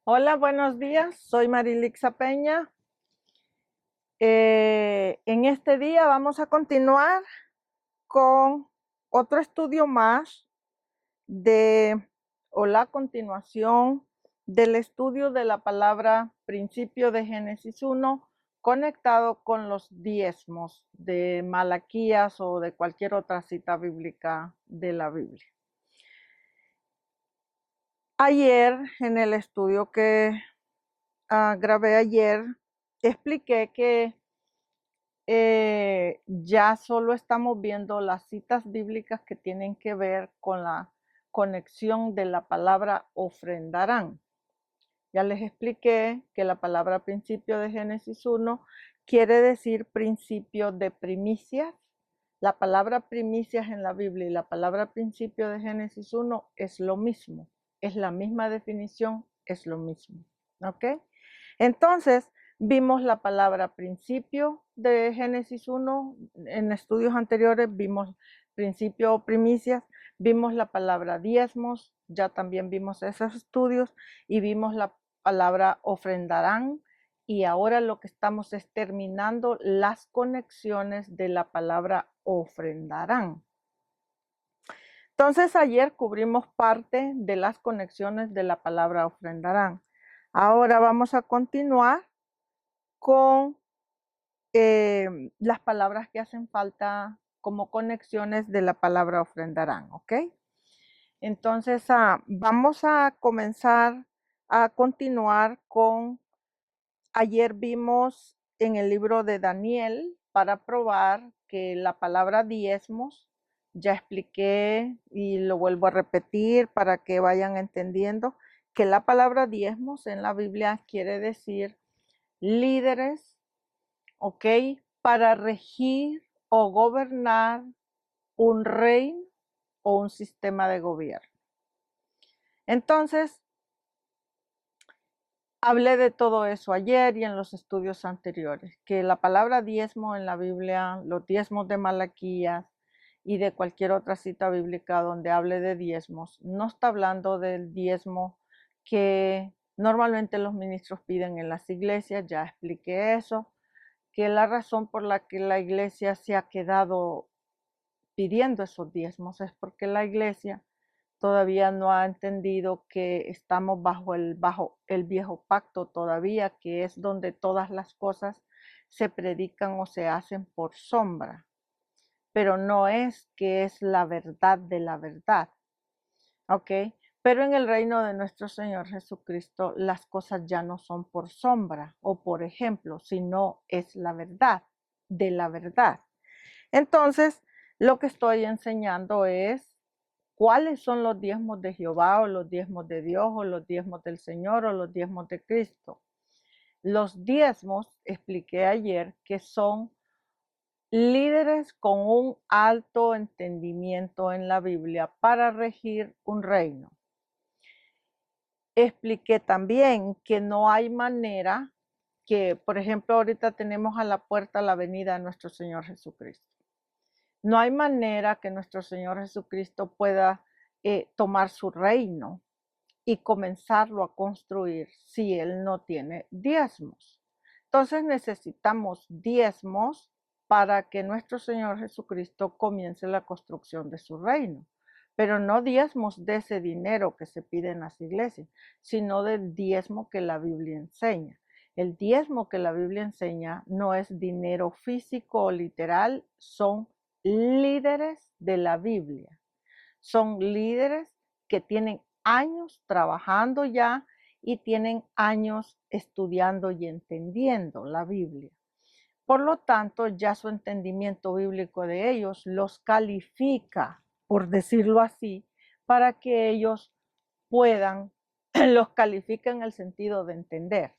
Hola, buenos días. Soy Marilixa Peña. En este día vamos a continuar con otro estudio más de, o la continuación del estudio de la palabra principio de Génesis 1 conectado con los diezmos de Malaquías o de cualquier otra cita bíblica de la Biblia. Ayer, en el estudio que grabé ayer, expliqué que ya solo estamos viendo las citas bíblicas que tienen que ver con la conexión de la palabra ofrendarán. Ya les expliqué que la palabra principio de Génesis 1 quiere decir principio de primicias. La palabra primicias en la Biblia y la palabra principio de Génesis 1 es lo mismo, es la misma definición, es lo mismo. ¿Ok? Entonces, vimos la palabra principio de Génesis 1, en estudios anteriores vimos principio o primicias, vimos la palabra diezmos, ya también vimos esos estudios y vimos la palabra ofrendarán y ahora lo que estamos es terminando las conexiones de la palabra ofrendarán. Entonces ayer cubrimos parte de las conexiones de la palabra ofrendarán. Ahora vamos a continuar con las palabras que hacen falta como conexiones de la palabra ofrendarán, ¿ok? Entonces vamos a comenzar a continuar con, ayer vimos en el libro de Daniel para probar que la palabra diezmos, ya expliqué y lo vuelvo a repetir para que vayan entendiendo que la palabra diezmos en la Biblia quiere decir líderes, ¿ok? Para regir o gobernar un reino o un sistema de gobierno. Entonces, hablé de todo eso ayer y en los estudios anteriores, que la palabra diezmo en la Biblia, los diezmos de Malaquías y de cualquier otra cita bíblica donde hable de diezmos, no está hablando del diezmo que normalmente los ministros piden en las iglesias, ya expliqué eso, que la razón por la que la iglesia se ha quedado pidiendo esos diezmos es porque la iglesia todavía no ha entendido que estamos bajo el viejo pacto todavía, que es donde todas las cosas se predican o se hacen por sombra, pero no es que es la verdad de la verdad, ¿ok? Pero en el reino de nuestro Señor Jesucristo las cosas ya no son por sombra o por ejemplo, sino es la verdad de la verdad. Entonces, lo que estoy enseñando es cuáles son los diezmos de Jehová o los diezmos de Dios o los diezmos del Señor o los diezmos de Cristo. Los diezmos, expliqué ayer, que son líderes con un alto entendimiento en la Biblia para regir un reino. Expliqué también que no hay manera que, por ejemplo, ahorita tenemos a la puerta la venida de nuestro Señor Jesucristo. No hay manera que nuestro Señor Jesucristo pueda tomar su reino y comenzarlo a construir si Él no tiene diezmos. Entonces necesitamos diezmos para que nuestro Señor Jesucristo comience la construcción de su reino. Pero no diezmos de ese dinero que se pide en las iglesias, sino del diezmo que la Biblia enseña. El diezmo que la Biblia enseña no es dinero físico o literal, son líderes de la Biblia. Son líderes que tienen años trabajando ya y tienen años estudiando y entendiendo la Biblia. Por lo tanto, ya su entendimiento bíblico de ellos los califica, por decirlo así, para que ellos puedan, los califica en el sentido de entender,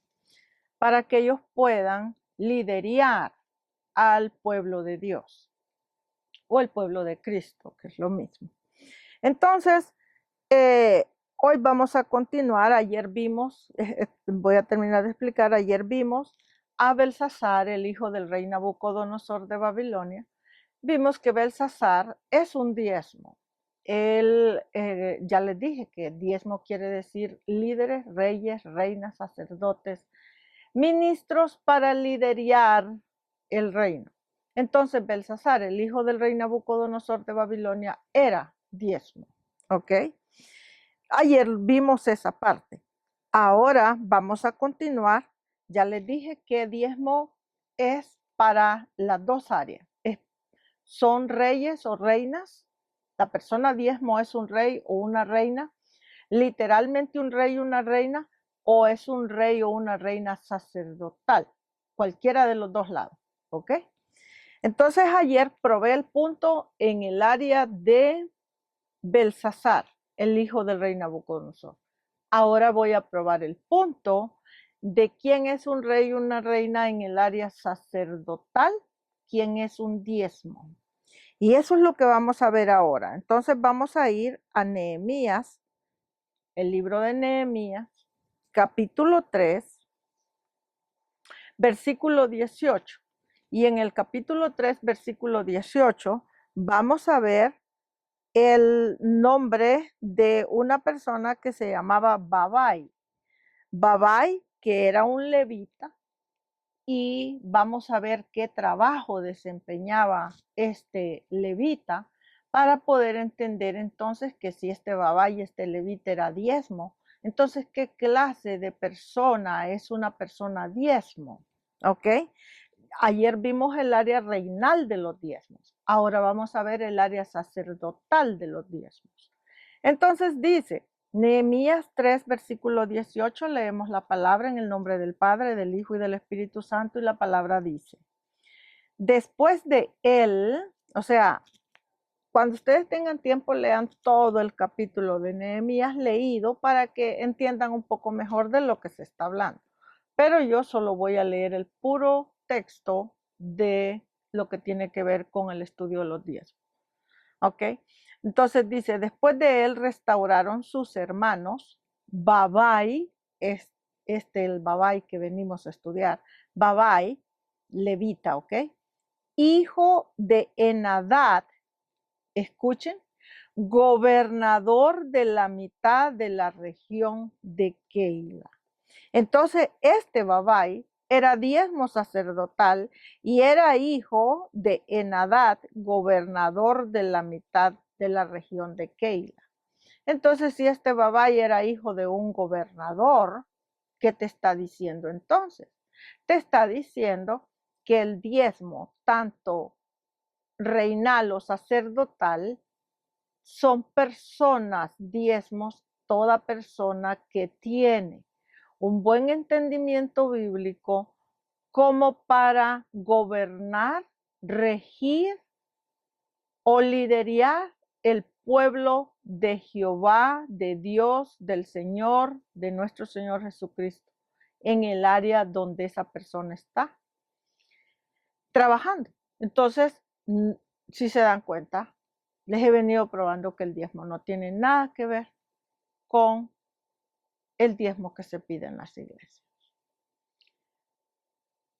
para que ellos puedan liderar al pueblo de Dios o el pueblo de Cristo, que es lo mismo. Entonces, hoy vamos a continuar. Ayer vimos, voy a terminar de explicar, ayer vimos a Belsasar, el hijo del rey Nabucodonosor de Babilonia. Vimos que Belsasar es un diezmo. ya les dije que diezmo quiere decir líderes, reyes, reinas, sacerdotes, ministros para liderar el reino. Entonces Belsasar, el hijo del rey Nabucodonosor de Babilonia, era diezmo. ¿Ok? Ayer vimos esa parte. Ahora vamos a continuar. Ya les dije que diezmo es para las dos áreas. Son reyes o reinas. La persona diezmo es un rey o una reina. Literalmente un rey o una reina, o es un rey o una reina sacerdotal. Cualquiera de los dos lados. ¿Ok? Entonces ayer probé el punto en el área de Belsasar, el hijo del rey Nabucodonosor. Ahora voy a probar el punto de quién es un rey y una reina en el área sacerdotal, quién es un diezmo. Y eso es lo que vamos a ver ahora. Entonces vamos a ir a Nehemías, el libro de Nehemías, capítulo 3, versículo 18. Y en el capítulo 3, versículo 18, vamos a ver el nombre de una persona que se llamaba Babai. Babai, que era un levita, y vamos a ver qué trabajo desempeñaba este levita para poder entender entonces que si este Babai, este levita era diezmo, entonces qué clase de persona es una persona diezmo, ¿ok? Ayer vimos el área reinal de los diezmos. Ahora vamos a ver el área sacerdotal de los diezmos. Entonces dice, Nehemías 3, versículo 18, leemos la palabra en el nombre del Padre, del Hijo y del Espíritu Santo, y la palabra dice, después de él, o sea, cuando ustedes tengan tiempo, lean todo el capítulo de Nehemías leído para que entiendan un poco mejor de lo que se está hablando. Pero yo solo voy a leer el puro texto de lo que tiene que ver con el estudio de los diezmos. ¿Ok? Entonces dice, después de él restauraron sus hermanos, Babai, el Babai que venimos a estudiar, Babai, levita, ¿ok? Hijo de Enadad, escuchen, gobernador de la mitad de la región de Keila. Entonces, este Babai era diezmo sacerdotal y era hijo de Enadad, gobernador de la mitad de la región de Keila. Entonces, si este Babai era hijo de un gobernador, ¿qué te está diciendo entonces? Te está diciendo que el diezmo, tanto reinal o sacerdotal, son personas, diezmos, toda persona que tiene un buen entendimiento bíblico como para gobernar, regir o liderar el pueblo de Jehová, de Dios, del Señor, de nuestro Señor Jesucristo, en el área donde esa persona está trabajando. Entonces, si se dan cuenta, les he venido probando que el diezmo no tiene nada que ver con el diezmo que se pide en las iglesias.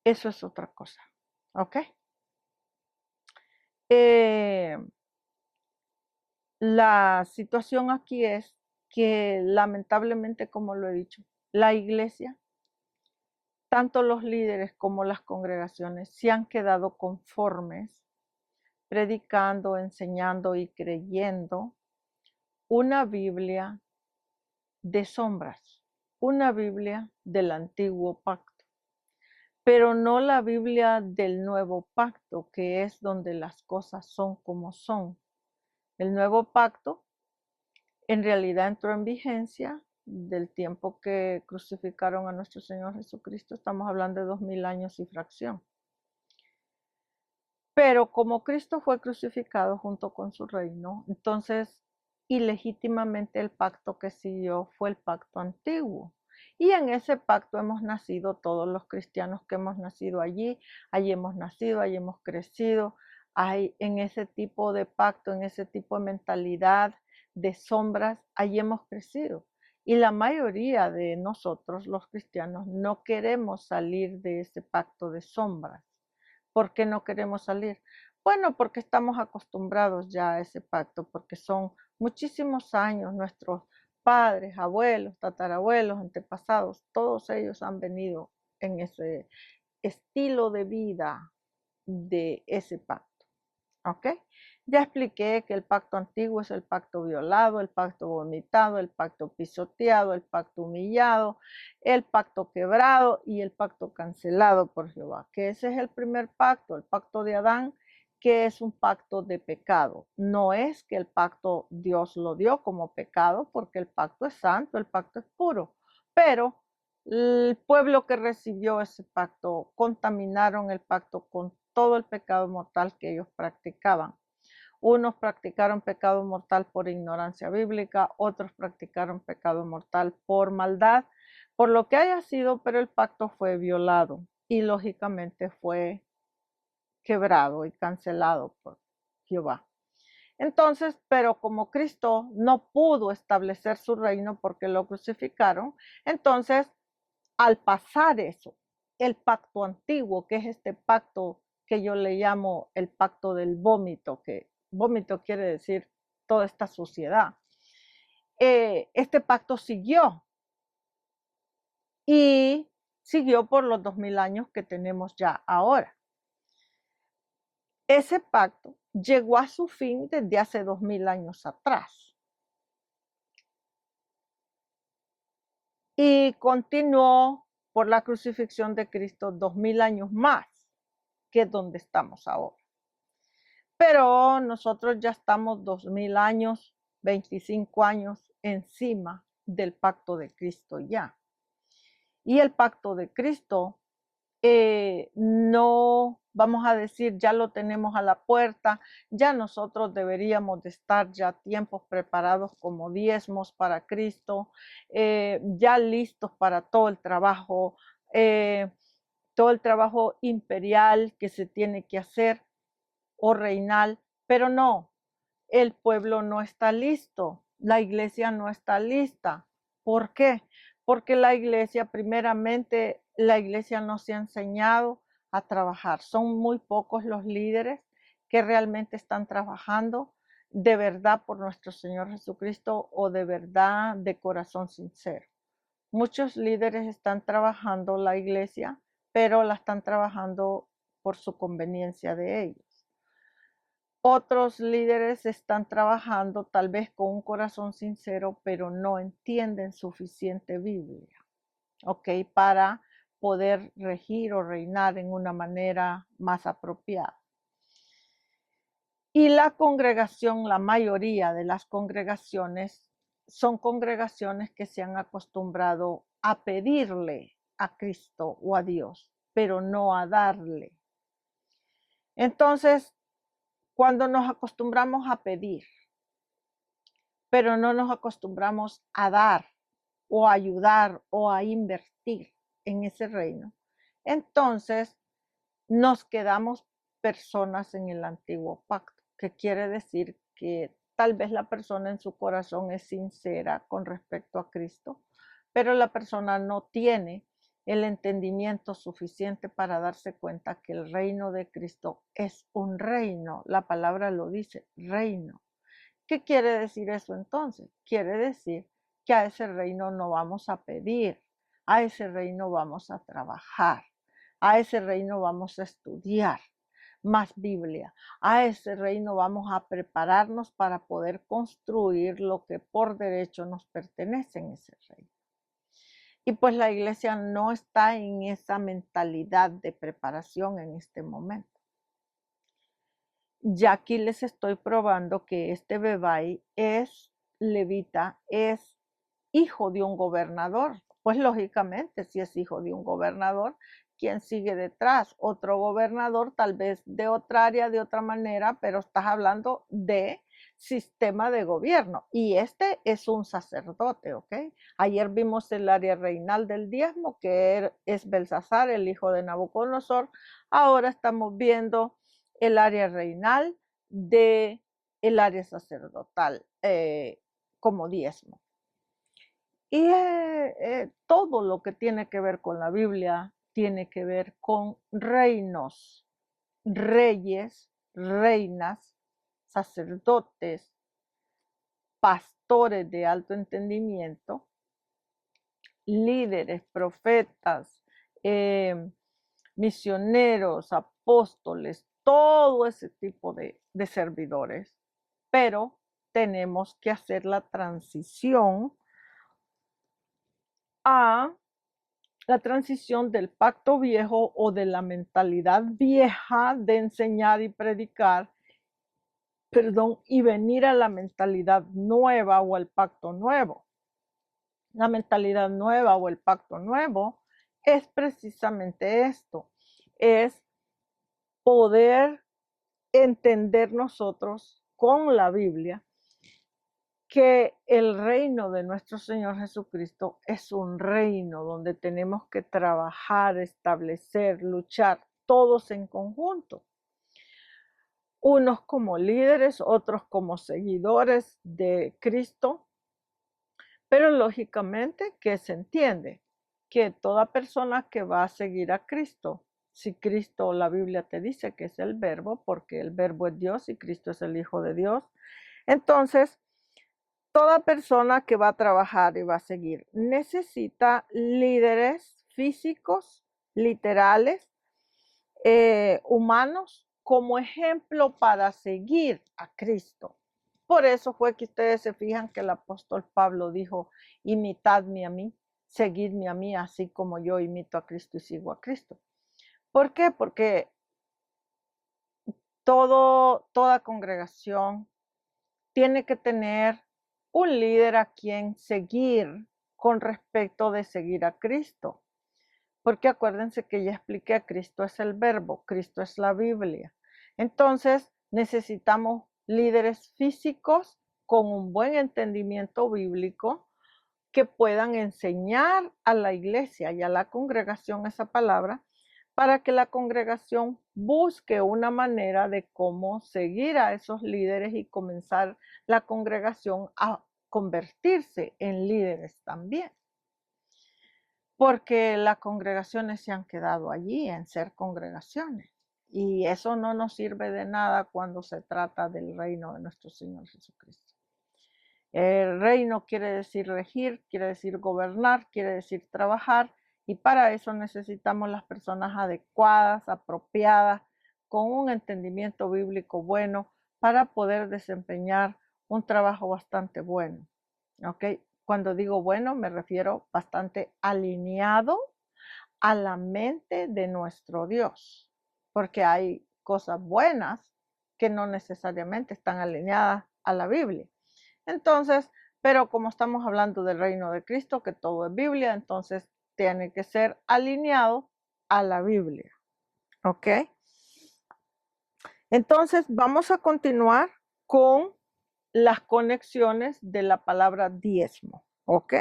Eso es otra cosa, ¿ok? La situación aquí es que lamentablemente, como lo he dicho, la iglesia, tanto los líderes como las congregaciones, se han quedado conformes, predicando, enseñando y creyendo una Biblia de sombras, una Biblia del antiguo pacto, pero no la Biblia del nuevo pacto, que es donde las cosas son como son. El nuevo pacto en realidad entró en vigencia del tiempo que crucificaron a nuestro Señor Jesucristo. Estamos hablando de 2000 años y fracción. Pero como Cristo fue crucificado junto con su reino, entonces ilegítimamente el pacto que siguió fue el pacto antiguo. Y en ese pacto hemos nacido todos los cristianos que hemos nacido allí hemos nacido, allí hemos crecido, en ese tipo de pacto, en ese tipo de mentalidad de sombras, allí hemos crecido. Y la mayoría de nosotros, los cristianos, no queremos salir de ese pacto de sombras. ¿Por qué no queremos salir? Bueno, porque estamos acostumbrados ya a ese pacto, porque son muchísimos años, nuestros padres, abuelos, tatarabuelos, antepasados, todos ellos han venido en ese estilo de vida de ese pacto. ¿Ok? Ya expliqué que el pacto antiguo es el pacto violado, el pacto vomitado, el pacto pisoteado, el pacto humillado, el pacto quebrado y el pacto cancelado por Jehová. Que ese es el primer pacto, el pacto de Adán, que es un pacto de pecado. No es que el pacto Dios lo dio como pecado, porque el pacto es santo, el pacto es puro. Pero el pueblo que recibió ese pacto contaminaron el pacto con todo el pecado mortal que ellos practicaban. Unos practicaron pecado mortal por ignorancia bíblica, otros practicaron pecado mortal por maldad, por lo que haya sido, pero el pacto fue violado y lógicamente fue quebrado y cancelado por Jehová. Entonces, pero como Cristo no pudo establecer su reino porque lo crucificaron, entonces al pasar eso, el pacto antiguo, que es este pacto que yo le llamo el pacto del vómito, que vómito quiere decir toda esta suciedad, este pacto siguió y siguió por los 2000 años que tenemos ya ahora. Ese pacto llegó a su fin desde hace 2000 años atrás y continuó por la crucifixión de Cristo 2000 años más, que es donde estamos ahora. Pero nosotros ya estamos 2000 años, 25 años encima del pacto de Cristo ya. Y el pacto de Cristo no vamos a decir ya lo tenemos a la puerta, ya nosotros deberíamos de estar ya tiempos preparados como diezmos para Cristo, ya listos para todo el trabajo imperial que se tiene que hacer o reinal, pero no, el pueblo no está listo, la iglesia no está lista. ¿Por qué? Porque la iglesia, primeramente, la iglesia no se ha enseñado a trabajar. Son muy pocos los líderes que realmente están trabajando de verdad por nuestro Señor Jesucristo o de verdad de corazón sincero. Muchos líderes están trabajando la iglesia, pero la están trabajando por su conveniencia de ellos. Otros líderes están trabajando tal vez con un corazón sincero, pero no entienden suficiente Biblia, ¿ok? Para poder regir o reinar en una manera más apropiada. Y la congregación, la mayoría de las congregaciones, son congregaciones que se han acostumbrado a pedirle a Cristo o a Dios, pero no a darle. Entonces, cuando nos acostumbramos a pedir, pero no nos acostumbramos a dar o a ayudar o a invertir en ese reino, entonces nos quedamos personas en el antiguo pacto, que quiere decir que tal vez la persona en su corazón es sincera con respecto a Cristo, pero la persona no tiene el entendimiento suficiente para darse cuenta que el reino de Cristo es un reino. La palabra lo dice, reino. ¿Qué quiere decir eso entonces? Quiere decir que a ese reino no vamos a pedir, a ese reino vamos a trabajar, a ese reino vamos a estudiar más Biblia, a ese reino vamos a prepararnos para poder construir lo que por derecho nos pertenece en ese reino. Y pues la iglesia no está en esa mentalidad de preparación en este momento. Ya aquí les estoy probando que este Bebai es levita, es hijo de un gobernador. Pues lógicamente, si es hijo de un gobernador, ¿quién sigue detrás? Otro gobernador, tal vez de otra área, de otra manera, pero estás hablando de sistema de gobierno. Y este es un sacerdote, ¿ok? Ayer vimos el área reinal del diezmo, que es Belsasar, el hijo de Nabucodonosor. Ahora estamos viendo el área reinal de el área sacerdotal como diezmo. Y todo lo que tiene que ver con la Biblia tiene que ver con reinos, reyes, reinas, sacerdotes, pastores de alto entendimiento, líderes, profetas, misioneros, apóstoles, todo ese tipo de servidores, pero tenemos que hacer la transición a la transición del pacto viejo o de la mentalidad vieja de enseñar y predicar, y venir a la mentalidad nueva o al pacto nuevo. La mentalidad nueva o el pacto nuevo es precisamente esto, es poder entender nosotros con la Biblia que el reino de nuestro Señor Jesucristo es un reino donde tenemos que trabajar, establecer, luchar, todos en conjunto. Unos como líderes, otros como seguidores de Cristo, pero lógicamente que se entiende que toda persona que va a seguir a Cristo, si Cristo, la Biblia te dice que es el verbo, porque el verbo es Dios y Cristo es el Hijo de Dios, entonces toda persona que va a trabajar y va a seguir necesita líderes físicos, literales, humanos, como ejemplo para seguir a Cristo. Por eso fue que ustedes se fijan que el apóstol Pablo dijo, imitadme a mí, seguidme a mí, así como yo imito a Cristo y sigo a Cristo. ¿Por qué? Porque toda congregación tiene que tener un líder a quien seguir con respecto de seguir a Cristo. Porque acuérdense que ya expliqué, Cristo es el verbo, Cristo es la Biblia. Entonces necesitamos líderes físicos con un buen entendimiento bíblico que puedan enseñar a la iglesia y a la congregación esa palabra para que la congregación busque una manera de cómo seguir a esos líderes y comenzar la congregación a convertirse en líderes también. Porque las congregaciones se han quedado allí en ser congregaciones. Y eso no nos sirve de nada cuando se trata del reino de nuestro Señor Jesucristo. El reino quiere decir regir, quiere decir gobernar, quiere decir trabajar, y para eso necesitamos las personas adecuadas, apropiadas, con un entendimiento bíblico bueno, para poder desempeñar un trabajo bastante bueno. ¿Ok? Cuando digo bueno, me refiero bastante alineado a la mente de nuestro Dios, porque hay cosas buenas que no necesariamente están alineadas a la Biblia. Entonces, pero como estamos hablando del reino de Cristo, que todo es Biblia, entonces tiene que ser alineado a la Biblia. ¿Ok? Entonces, vamos a continuar con las conexiones de la palabra diezmo. ¿Ok?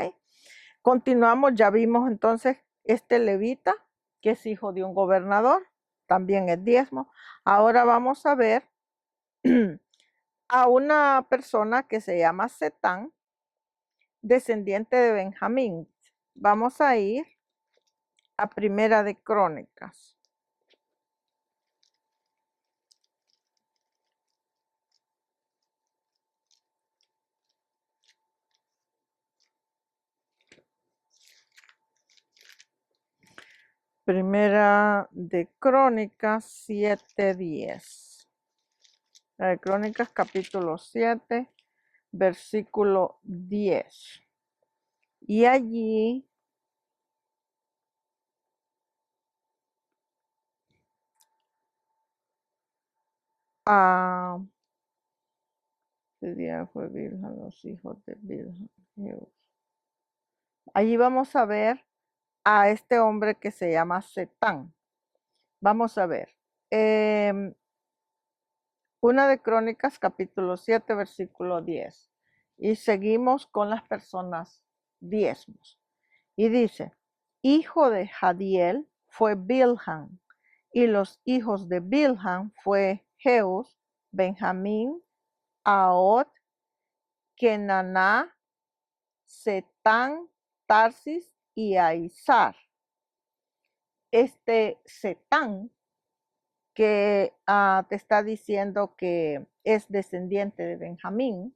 Continuamos, ya vimos entonces este levita, que es hijo de un gobernador, también es diezmo. Ahora vamos a ver a una persona que se llama Setán, descendiente de Benjamín. Vamos a ir a Primera de Crónicas. Primera de Crónicas 7:10. De Crónicas capítulo 7, versículo 10. Y allí este día fue Bilha, los hijos de Bilha. Allí vamos a ver a este hombre que se llama Setán. Vamos a ver. Una de Crónicas, capítulo 7, versículo 10. Y seguimos con las personas diezmos. Y dice, hijo de Jadiel fue Bilhan, y los hijos de Bilhan fue Jeus, Benjamín, Aod, Kenaná, Setán, Tarsis y Aizar. Este Setán que te está diciendo que es descendiente de Benjamín,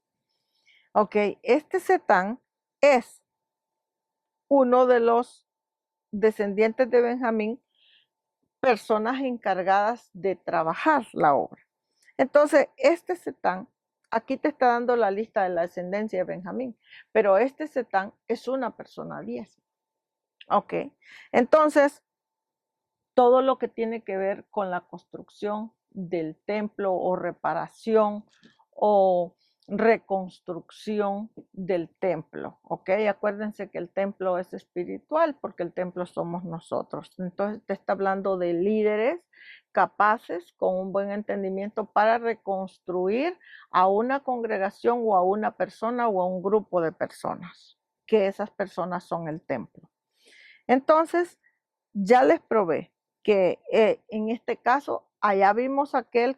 Ok, este Setán es uno de los descendientes de Benjamín, personas encargadas de trabajar la obra. Entonces, este Setán, aquí te está dando la lista de la descendencia de Benjamín, pero este Setán es una persona 10. Ok, entonces, todo lo que tiene que ver con la construcción del templo o reparación o reconstrucción del templo, ¿ok? Acuérdense que el templo es espiritual porque el templo somos nosotros. Entonces te está hablando de líderes capaces con un buen entendimiento para reconstruir a una congregación o a una persona o a un grupo de personas, que esas personas son el templo. Entonces, ya les probé que en este caso, allá vimos aquel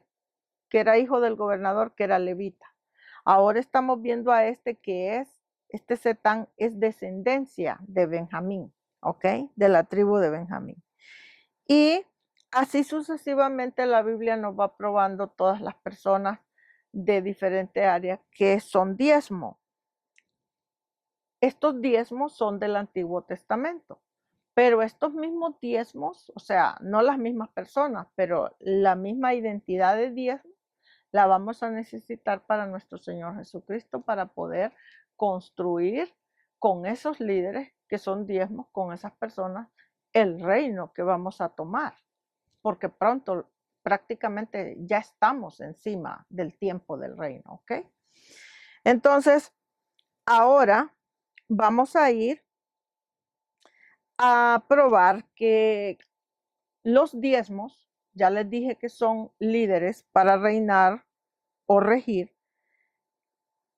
que era hijo del gobernador, que era levita. Ahora estamos viendo a este que este Setán es descendencia de Benjamín, ¿ok? De la tribu de Benjamín. Y así sucesivamente la Biblia nos va probando todas las personas de diferentes áreas que son diezmo. Estos diezmos son del Antiguo Testamento. Pero estos mismos diezmos, o sea, no las mismas personas, pero la misma identidad de diezmo, la vamos a necesitar para nuestro Señor Jesucristo para poder construir con esos líderes que son diezmos, con esas personas, el reino que vamos a tomar. Porque pronto prácticamente ya estamos encima del tiempo del reino, ¿ok? Entonces, ahora vamos a ir a probar que los diezmos, ya les dije que son líderes para reinar o regir,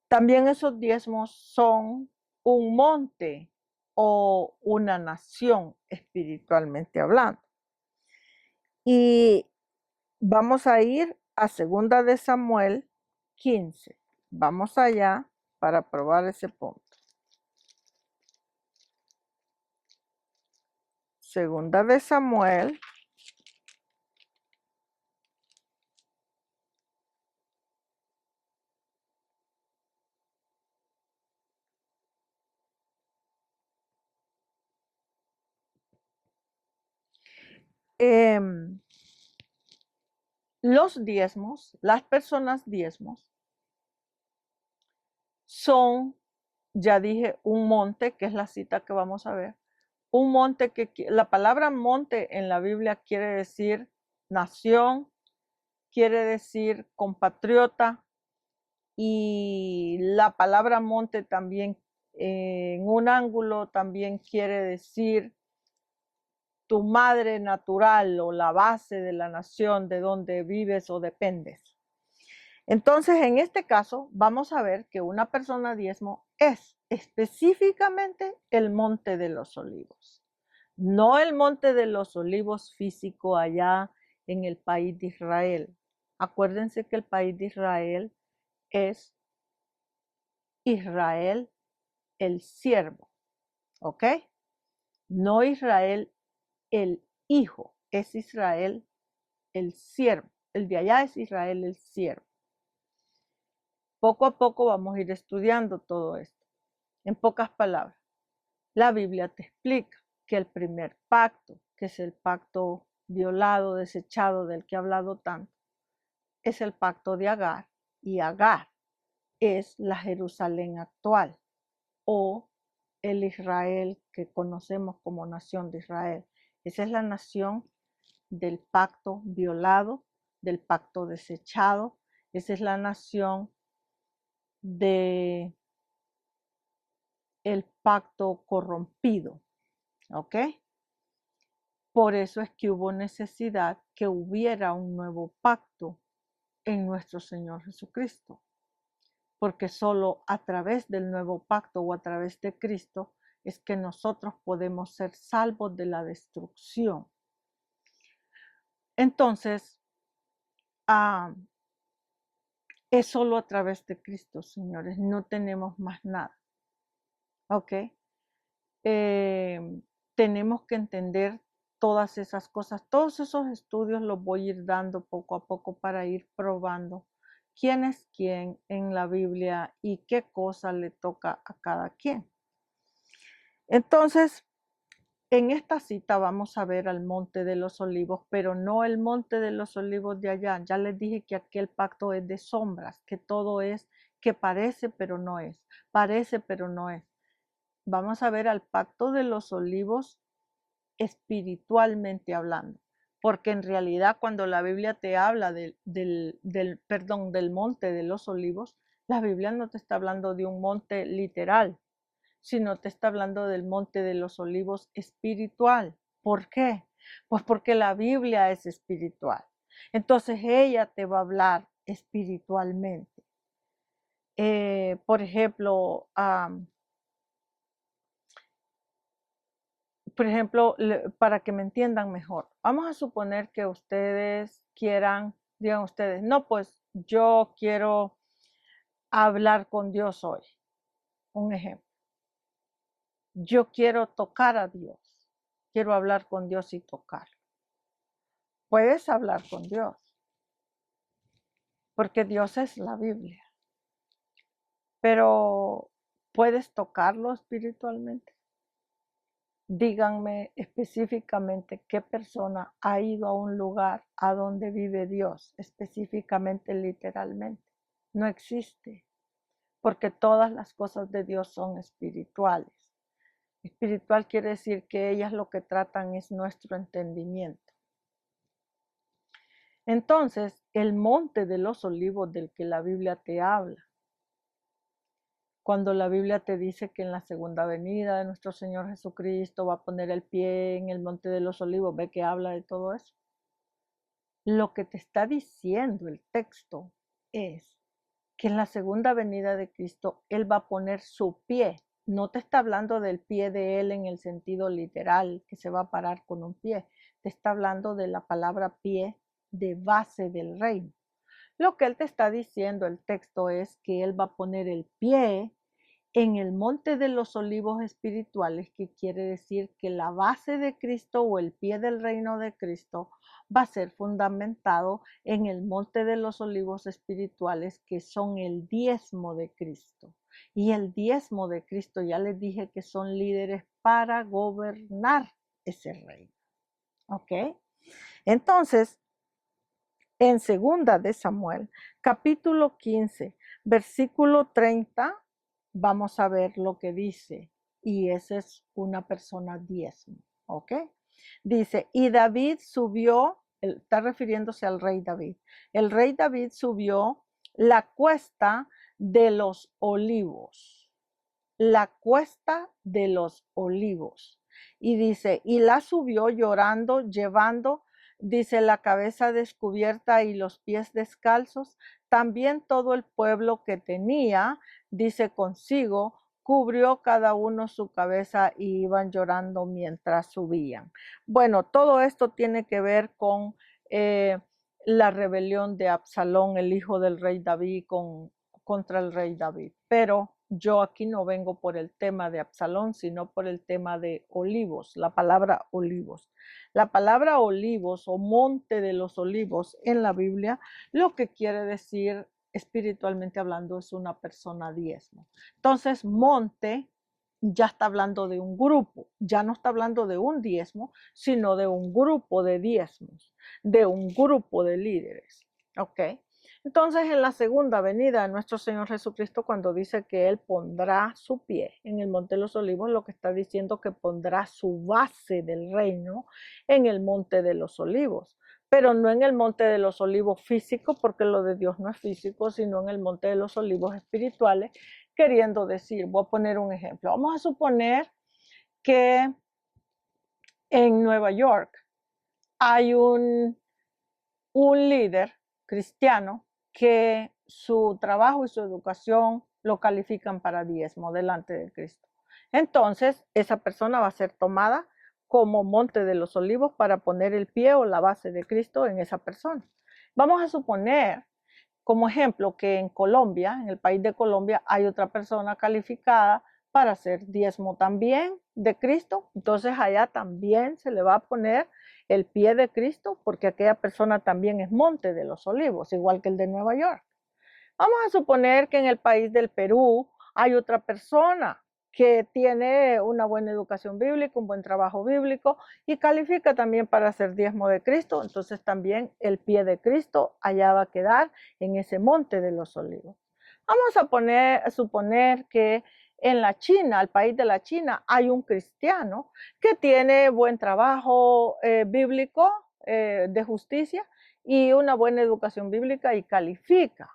también esos diezmos son un monte o una nación espiritualmente hablando. Y vamos a ir a 2 de Samuel 15. Vamos allá para probar ese punto. 2 de Samuel los diezmos, las personas diezmos, son, ya dije, un monte, que es la cita que vamos a ver, un monte que la palabra monte en la Biblia quiere decir nación, quiere decir compatriota, y la palabra monte también en un ángulo también quiere decir tu madre natural o la base de la nación de donde vives o dependes. Entonces, en este caso, vamos a ver que una persona diezmo es específicamente el Monte de los Olivos, no el Monte de los Olivos físico allá en el país de Israel. Acuérdense que el país de Israel es Israel el siervo, ¿ok? No Israel el hijo, es Israel el siervo. El de allá es Israel el siervo. Poco a poco vamos a ir estudiando todo esto. En pocas palabras, la Biblia te explica que el primer pacto, que es el pacto violado, desechado, del que he hablado tanto, es el pacto de Agar, y Agar es la Jerusalén actual o el Israel que conocemos como nación de Israel. Esa es la nación del pacto violado, del pacto desechado. Esa es la nación de el pacto corrompido, ¿ok? Por eso es que hubo necesidad que hubiera un nuevo pacto en nuestro Señor Jesucristo, porque solo a través del nuevo pacto o a través de Cristo es que nosotros podemos ser salvos de la destrucción. Entonces, es solo a través de Cristo, señores, no tenemos más nada, ¿ok? Tenemos que entender todas esas cosas, todos esos estudios los voy a ir dando poco a poco para ir probando quién es quién en la Biblia y qué cosa le toca a cada quien. Entonces, en esta cita vamos a ver al Monte de los Olivos, pero no el Monte de los Olivos de allá. Ya les dije que aquel pacto es de sombras, que todo es que parece pero no es, parece pero no es. Vamos a ver al pacto de los olivos espiritualmente hablando, porque en realidad cuando la Biblia te habla del Monte de los Olivos, la Biblia no te está hablando de un monte literal, sino te está hablando del Monte de los Olivos espiritual. ¿Por qué? Pues porque la Biblia es espiritual. Entonces ella te va a hablar espiritualmente. Por ejemplo, para que me entiendan mejor, vamos a suponer que ustedes quieran, digan ustedes, no, pues yo quiero hablar con Dios hoy. Un ejemplo. Yo quiero tocar a Dios. Quiero hablar con Dios y tocarlo. Puedes hablar con Dios, porque Dios es la Biblia. Pero ¿puedes tocarlo espiritualmente? Díganme específicamente qué persona ha ido a un lugar a donde vive Dios, específicamente, literalmente. No existe, porque todas las cosas de Dios son espirituales. Espiritual quiere decir que ellas lo que tratan es nuestro entendimiento. Entonces, el Monte de los Olivos del que la Biblia te habla, cuando la Biblia te dice que en la segunda venida de nuestro Señor Jesucristo va a poner el pie en el Monte de los Olivos, ve que habla de todo eso. Lo que te está diciendo el texto es que en la segunda venida de Cristo Él va a poner su pie. No te está hablando del pie de Él en el sentido literal, que se va a parar con un pie. Te está hablando de la palabra pie de base del reino. Lo que Él te está diciendo el texto es que Él va a poner el pie en el Monte de los Olivos espirituales, que quiere decir que la base de Cristo o el pie del reino de Cristo va a ser fundamentado en el Monte de los Olivos espirituales, que son el diezmo de Cristo. Y el diezmo de Cristo, ya les dije que son líderes para gobernar ese reino. ¿Ok? Entonces, en segunda de Samuel, capítulo 15, versículo 30, vamos a ver lo que dice. Y esa es una persona diezmo. ¿Ok? Dice, y David subió, está refiriéndose al rey David. El rey David subió la cuesta de los olivos. La cuesta de los olivos. Y dice, y la subió llorando, llevando, dice, la cabeza descubierta y los pies descalzos. También todo el pueblo que tenía, dice, consigo, cubrió cada uno su cabeza y iban llorando mientras subían. Bueno, todo esto tiene que ver con la rebelión de Absalón, el hijo del rey David, contra el rey David. Pero yo aquí no vengo por el tema de Absalón, sino por el tema de olivos, la palabra olivos. La palabra olivos o monte de los olivos en la Biblia, lo que quiere decir espiritualmente hablando es una persona diezmo. Entonces, monte ya está hablando de un grupo, ya no está hablando de un diezmo, sino de un grupo de diezmos, de un grupo de líderes. ¿Ok? Entonces, en la segunda venida de nuestro Señor Jesucristo, cuando dice que Él pondrá su pie en el Monte de los Olivos, lo que está diciendo que pondrá su base del reino en el Monte de los Olivos, pero no en el Monte de los Olivos físico, porque lo de Dios no es físico, sino en el Monte de los Olivos espirituales, queriendo decir, voy a poner un ejemplo. Vamos a suponer que en Nueva York hay un líder cristiano que su trabajo y su educación lo califican para diezmo delante de Cristo. Entonces, esa persona va a ser tomada como Monte de los Olivos para poner el pie o la base de Cristo en esa persona. Vamos a suponer, como ejemplo, que en Colombia, en el país de Colombia, hay otra persona calificada para ser diezmo también de Cristo. Entonces allá también se le va a poner el pie de Cristo, porque aquella persona también es Monte de los Olivos, igual que el de Nueva York. Vamos a suponer que en el país del Perú hay otra persona que tiene una buena educación bíblica, un buen trabajo bíblico y califica también para ser diezmo de Cristo. Entonces también el pie de Cristo allá va a quedar en ese monte de los olivos. Vamos a suponer que en la China, el país de la China, hay un cristiano que tiene buen trabajo bíblico de justicia y una buena educación bíblica y califica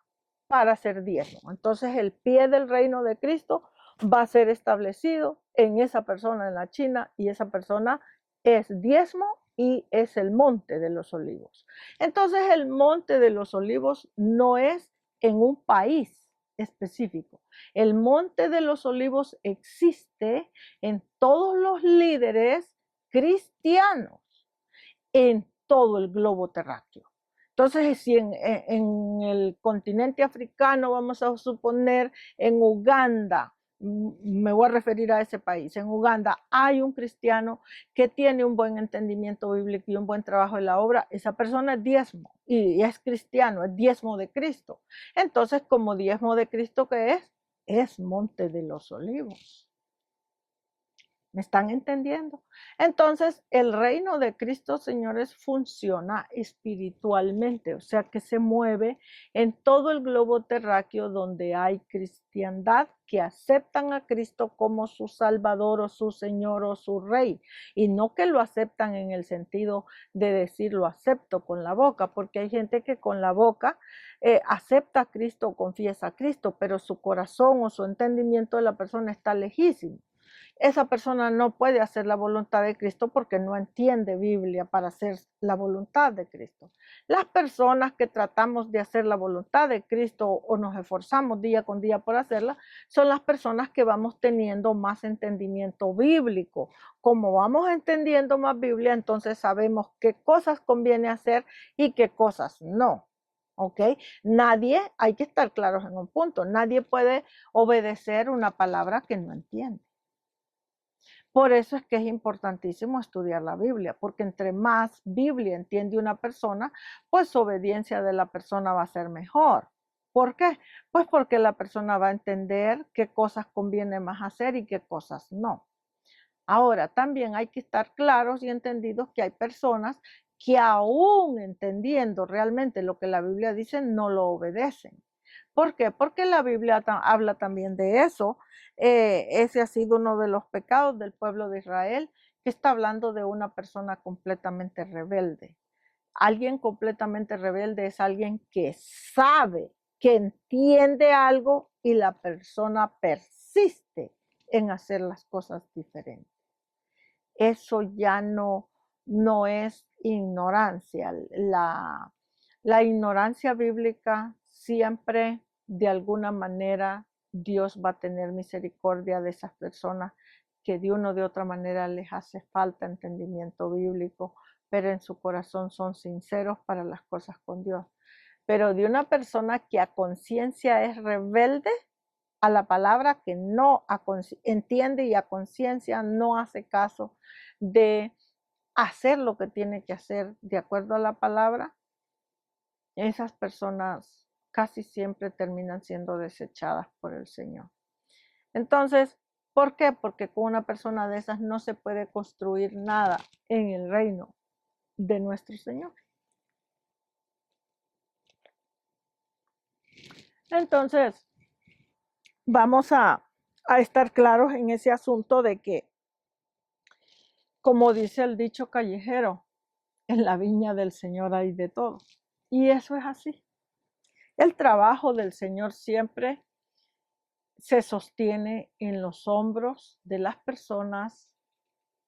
para ser diezmo. Entonces el pie del reino de Cristo va a ser establecido en esa persona en la China y esa persona es diezmo y es el monte de los olivos. Entonces el monte de los olivos no es en un país específico. El monte de los olivos existe en todos los líderes cristianos en todo el globo terráqueo. Entonces, si en el continente africano, vamos a suponer, en Uganda, me voy a referir a ese país, en Uganda hay un cristiano que tiene un buen entendimiento bíblico y un buen trabajo en la obra, esa persona es diezmo y es cristiano, es diezmo de Cristo. Entonces, como diezmo de Cristo que es monte de los olivos. ¿Me están entendiendo? Entonces, el reino de Cristo, señores, funciona espiritualmente, o sea que se mueve en todo el globo terráqueo donde hay cristiandad que aceptan a Cristo como su Salvador o su Señor o su Rey, y no que lo aceptan en el sentido de decir lo acepto con la boca, porque hay gente que con la boca acepta a Cristo o confiesa a Cristo, pero su corazón o su entendimiento de la persona está lejísimo. Esa persona no puede hacer la voluntad de Cristo porque no entiende Biblia para hacer la voluntad de Cristo. Las personas que tratamos de hacer la voluntad de Cristo o nos esforzamos día con día por hacerla, son las personas que vamos teniendo más entendimiento bíblico. Como vamos entendiendo más Biblia, entonces sabemos qué cosas conviene hacer y qué cosas no. ¿Ok? Nadie, hay que estar claros en un punto, nadie puede obedecer una palabra que no entiende. Por eso es que es importantísimo estudiar la Biblia, porque entre más Biblia entiende una persona, pues su obediencia de la persona va a ser mejor. ¿Por qué? Pues porque la persona va a entender qué cosas conviene más hacer y qué cosas no. Ahora, también hay que estar claros y entendidos que hay personas que aún entendiendo realmente lo que la Biblia dice, no lo obedecen. ¿Por qué? Porque la Biblia habla también de eso. Ese ha sido uno de los pecados del pueblo de Israel, que está hablando de una persona completamente rebelde. Alguien completamente rebelde es alguien que sabe, que entiende algo y la persona persiste en hacer las cosas diferentes. Eso ya no es ignorancia. La ignorancia bíblica siempre, de alguna manera, Dios va a tener misericordia de esas personas que de una o de otra manera les hace falta entendimiento bíblico, pero en su corazón son sinceros para las cosas con Dios. Pero de una persona que a conciencia es rebelde a la palabra, que no entiende y a conciencia no hace caso de hacer lo que tiene que hacer de acuerdo a la palabra, esas personas casi siempre terminan siendo desechadas por el Señor. Entonces, ¿por qué? Porque con una persona de esas no se puede construir nada en el reino de nuestro Señor. Entonces, vamos a estar claros en ese asunto de que, como dice el dicho callejero, en la viña del Señor hay de todo. Y eso es así. El trabajo del Señor siempre se sostiene en los hombros de las personas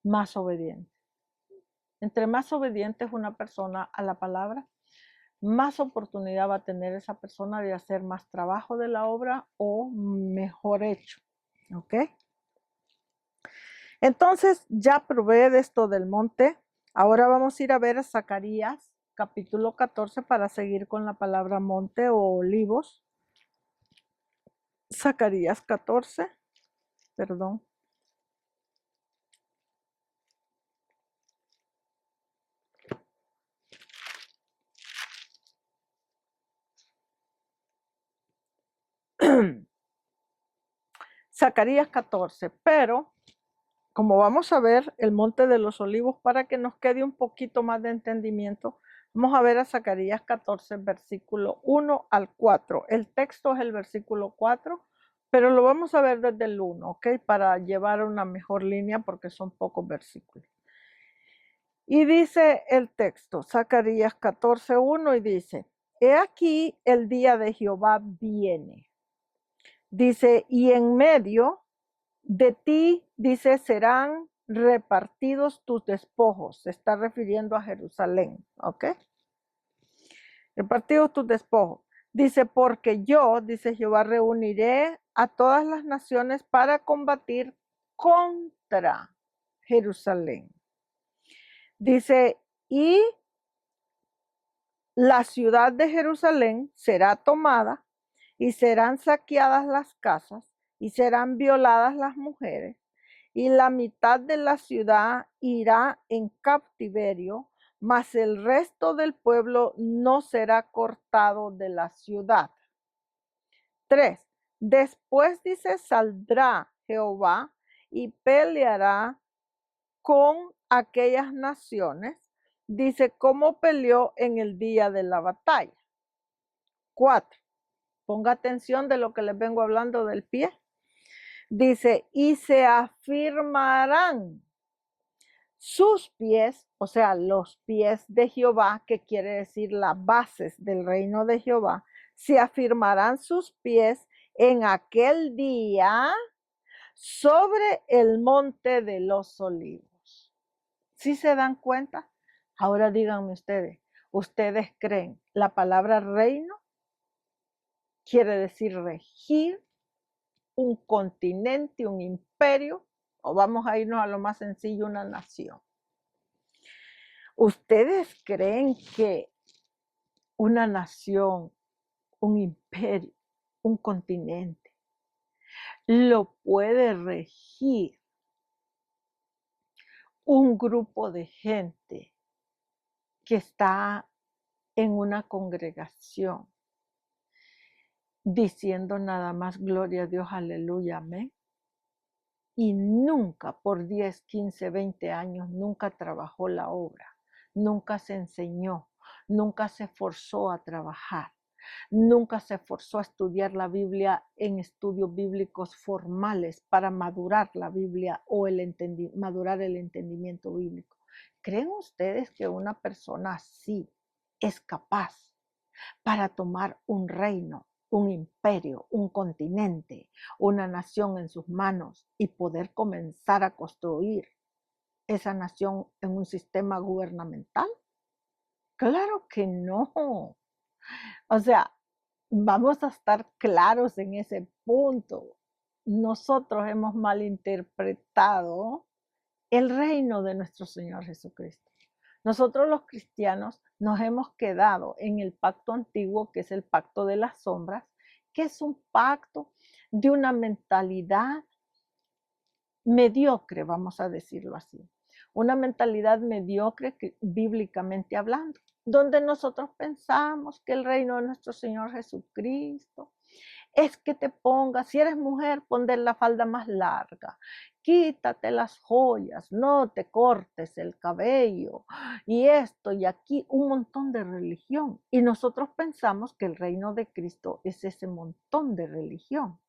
más obedientes. Entre más obediente es una persona a la palabra, más oportunidad va a tener esa persona de hacer más trabajo de la obra o mejor hecho. ¿Ok? Entonces, ya probé de esto del monte. Ahora vamos a ir a ver a Zacarías, capítulo 14, para seguir con la palabra monte o olivos. Zacarías 14, perdón. Zacarías 14, pero como vamos a ver el Monte de los Olivos, para que nos quede un poquito más de entendimiento, vamos a ver a Zacarías 14, versículo 1 al 4. El texto es el versículo 4, pero lo vamos a ver desde el 1, ¿ok? Para llevar una mejor línea porque son pocos versículos. Y dice el texto, Zacarías 14, 1, y dice, he aquí el día de Jehová viene. Dice, y en medio de ti, dice, serán repartidos tus despojos. Se está refiriendo a Jerusalén, ¿ok? Repartidos tus despojos. Dice, porque yo, dice Jehová, reuniré a todas las naciones para combatir contra Jerusalén. Dice, y la ciudad de Jerusalén será tomada y serán saqueadas las casas y serán violadas las mujeres, y la mitad de la ciudad irá en cautiverio, mas el resto del pueblo no será cortado de la ciudad. 3. Después dice, saldrá Jehová y peleará con aquellas naciones, dice, como peleó en el día de la batalla. 4. Ponga atención de lo que les vengo hablando del pie. Dice, y se afirmarán sus pies, o sea, los pies de Jehová, que quiere decir las bases del reino de Jehová, se afirmarán sus pies en aquel día sobre el monte de los olivos. ¿Sí se dan cuenta? Ahora díganme ¿ustedes creen la palabra reino quiere decir regir un continente, un imperio, o vamos a irnos a lo más sencillo, una nación? ¿Ustedes creen que una nación, un imperio, un continente, lo puede regir un grupo de gente que está en una congregación diciendo nada más gloria a Dios, aleluya, amén? Y nunca por 10, 15, 20 años, nunca trabajó la obra, nunca se enseñó, nunca se esforzó a trabajar, nunca se esforzó a estudiar la Biblia en estudios bíblicos formales para madurar la Biblia o madurar el entendimiento bíblico. ¿Creen ustedes que una persona así es capaz para tomar un reino, un imperio, un continente, una nación en sus manos y poder comenzar a construir esa nación en un sistema gubernamental? Claro que no. O sea, vamos a estar claros en ese punto. Nosotros hemos malinterpretado el reino de nuestro Señor Jesucristo. Nosotros los cristianos nos hemos quedado en el pacto antiguo, que es el pacto de las sombras, que es un pacto de una mentalidad mediocre, vamos a decirlo así. Una mentalidad mediocre bíblicamente hablando, donde nosotros pensamos que el reino de nuestro Señor Jesucristo es que te pongas, si eres mujer, ponte la falda más larga, quítate las joyas, no te cortes el cabello, y esto y aquí, un montón de religión. Y nosotros pensamos que el reino de Cristo es ese montón de religión.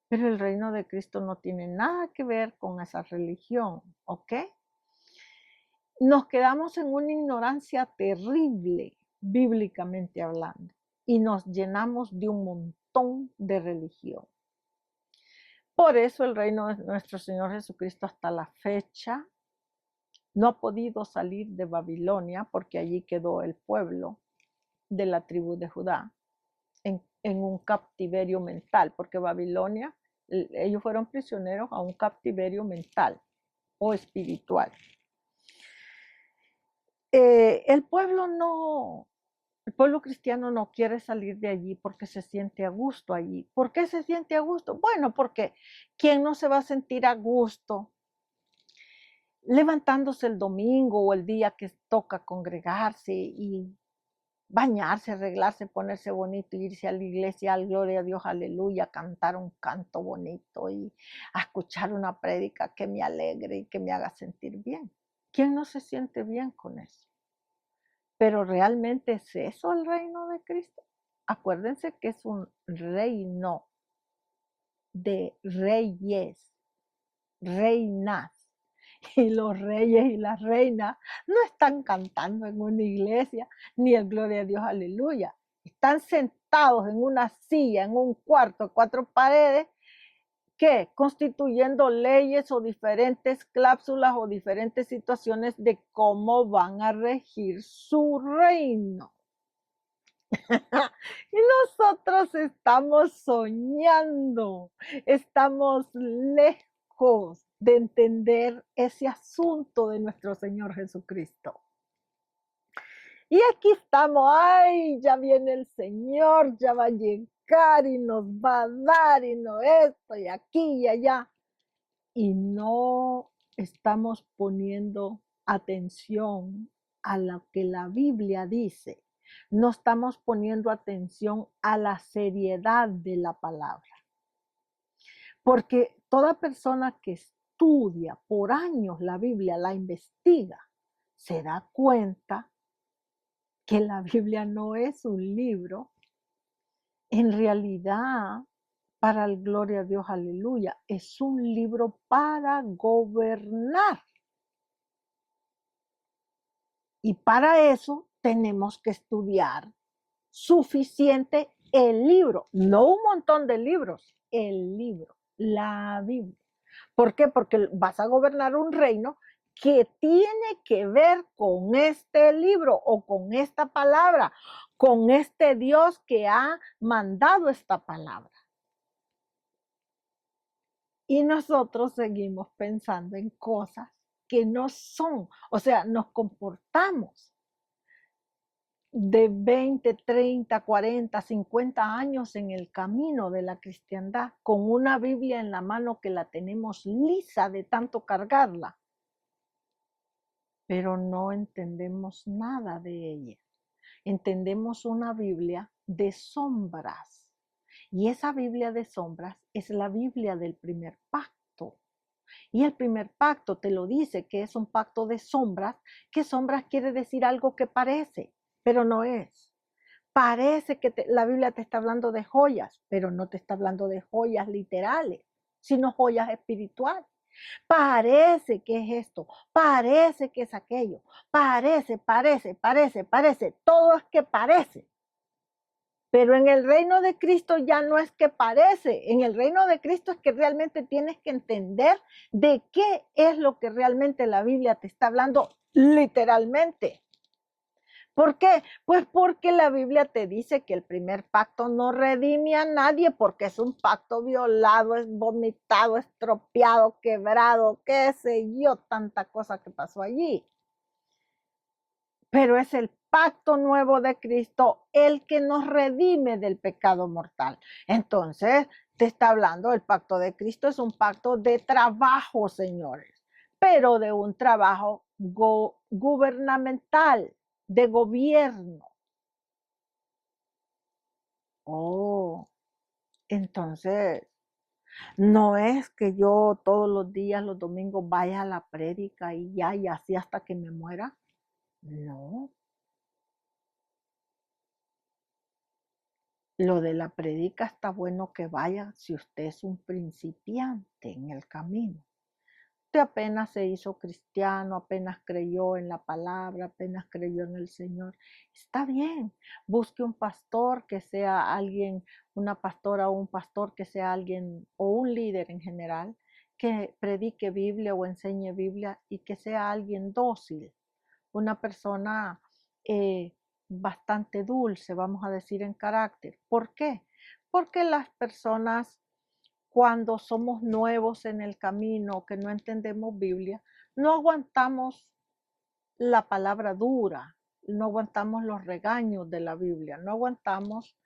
Pero el reino de Cristo no tiene nada que ver con esa religión, ¿ok? Nos quedamos en una ignorancia terrible, bíblicamente hablando, y nos llenamos de un montón de religión. Por eso el reino de nuestro Señor Jesucristo hasta la fecha no ha podido salir de Babilonia, porque allí quedó el pueblo de la tribu de Judá en un cautiverio mental, porque Babilonia, ellos fueron prisioneros a un cautiverio mental o espiritual. El pueblo cristiano no quiere salir de allí porque se siente a gusto allí. ¿Por qué se siente a gusto? Bueno, porque ¿quién no se va a sentir a gusto levantándose el domingo o el día que toca congregarse y bañarse, arreglarse, ponerse bonito, irse a la iglesia, al gloria a Dios, aleluya, cantar un canto bonito y a escuchar una prédica que me alegre y que me haga sentir bien. ¿Quién no se siente bien con eso? Pero ¿realmente es eso el reino de Cristo? Acuérdense que es un reino de reyes, reinas. Y los reyes y las reinas no están cantando en una iglesia, ni el gloria a Dios, aleluya. Están sentados en una silla, en un cuarto, 4 paredes, que constituyendo leyes o diferentes cláusulas o diferentes situaciones de cómo van a regir su reino. Y nosotros estamos soñando, estamos lejos de entender ese asunto de nuestro Señor Jesucristo. Y aquí estamos, ay, ya viene el Señor, ya va a llegar y nos va a dar y no esto y aquí y allá. Y no estamos poniendo atención a lo que la Biblia dice. No estamos poniendo atención a la seriedad de la palabra. Porque toda persona que estudia por años la Biblia, la investiga, se da cuenta que la Biblia no es un libro. En realidad, para el gloria a Dios, aleluya, es un libro para gobernar. Y para eso tenemos que estudiar suficiente el libro, no un montón de libros, el libro, la Biblia. ¿Por qué? Porque vas a gobernar un reino que tiene que ver con este libro o con esta palabra, con este Dios que ha mandado esta palabra. Y nosotros seguimos pensando en cosas que no son, o sea, nos comportamos de 20, 30, 40, 50 años en el camino de la cristiandad, con una Biblia en la mano que la tenemos lisa de tanto cargarla, pero no entendemos nada de ella. Entendemos una Biblia de sombras, y esa Biblia de sombras es la Biblia del primer pacto. Y el primer pacto te lo dice que es un pacto de sombras, que sombras quiere decir algo que parece, pero no es. Parece que la Biblia te está hablando de joyas, pero no te está hablando de joyas literales, sino joyas espirituales. Parece que es esto, parece que es aquello, parece, todo es que parece. Pero en el reino de Cristo ya no es que parece, en el reino de Cristo es que realmente tienes que entender de qué es lo que realmente la Biblia te está hablando literalmente. ¿Por qué? Pues porque la Biblia te dice que el primer pacto no redime a nadie porque es un pacto violado, es vomitado, estropeado, quebrado, qué sé yo, tanta cosa que pasó allí. Pero es el pacto nuevo de Cristo el que nos redime del pecado mortal. Entonces, te está hablando, el pacto de Cristo es un pacto de trabajo, señores, pero de un trabajo gubernamental, de gobierno. Oh, entonces, no es que yo todos los días, los domingos, vaya a la prédica y ya, y así hasta que me muera. No. Lo de la prédica está bueno que vaya si usted es un principiante en el camino. Usted apenas se hizo cristiano, apenas creyó en la palabra, apenas creyó en el Señor. Está bien, busque un pastor que sea alguien, una pastora o un pastor que sea alguien, o un líder en general, que predique Biblia o enseñe Biblia y que sea alguien dócil, una persona bastante dulce, vamos a decir, en carácter. ¿Por qué? Porque las personas, cuando somos nuevos en el camino, que no entendemos Biblia, no aguantamos la palabra dura, no aguantamos los regaños de la Biblia, no aguantamos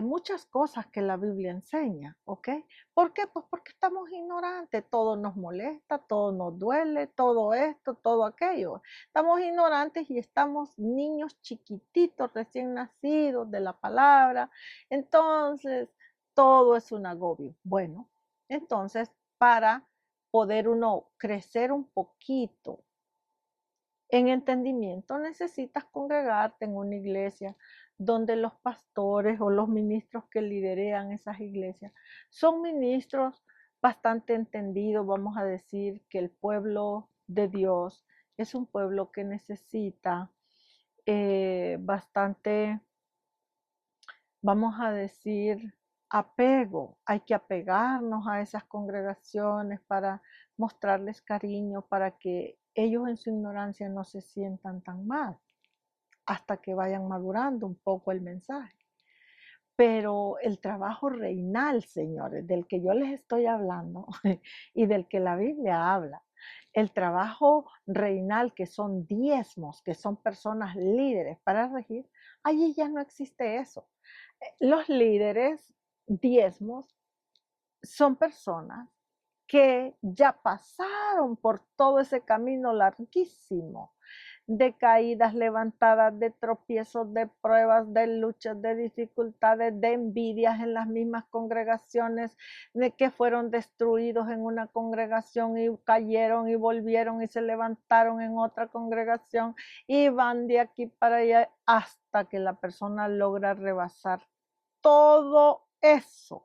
muchas cosas que la Biblia enseña, ¿ok? ¿Por qué? Pues porque estamos ignorantes, todo nos molesta, todo nos duele, todo esto, todo aquello. Estamos ignorantes y estamos niños chiquititos, recién nacidos de la palabra, entonces todo es un agobio. Bueno, entonces para poder uno crecer un poquito en entendimiento, necesitas congregarte en una iglesia donde los pastores o los ministros que liderean esas iglesias son ministros bastante entendidos. Vamos a decir que el pueblo de Dios es un pueblo que necesita bastante, vamos a decir, apego. Hay que apegarnos a esas congregaciones para mostrarles cariño, para que ellos en su ignorancia no se sientan tan mal, hasta que vayan madurando un poco el mensaje. Pero el trabajo reinal, señores, del que yo les estoy hablando y del que la Biblia habla, el trabajo reinal, que son diezmos, que son personas líderes para regir, allí ya no existe eso. Los líderes diezmos son personas que ya pasaron por todo ese camino larguísimo de caídas, levantadas, de tropiezos, de pruebas, de luchas, de dificultades, de envidias en las mismas congregaciones, de que fueron destruidos en una congregación y cayeron y volvieron y se levantaron en otra congregación y van de aquí para allá hasta que la persona logra rebasar todo eso.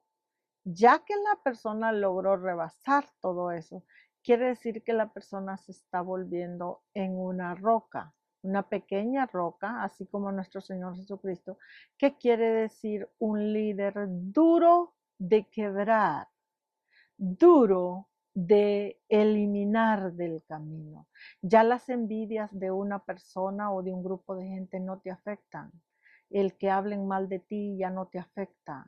Ya que la persona logró rebasar todo eso, quiere decir que la persona se está volviendo en una roca, una pequeña roca, así como nuestro Señor Jesucristo, que quiere decir un líder duro de quebrar, duro de eliminar del camino. Ya las envidias de una persona o de un grupo de gente no te afectan. El que hablen mal de ti ya no te afecta.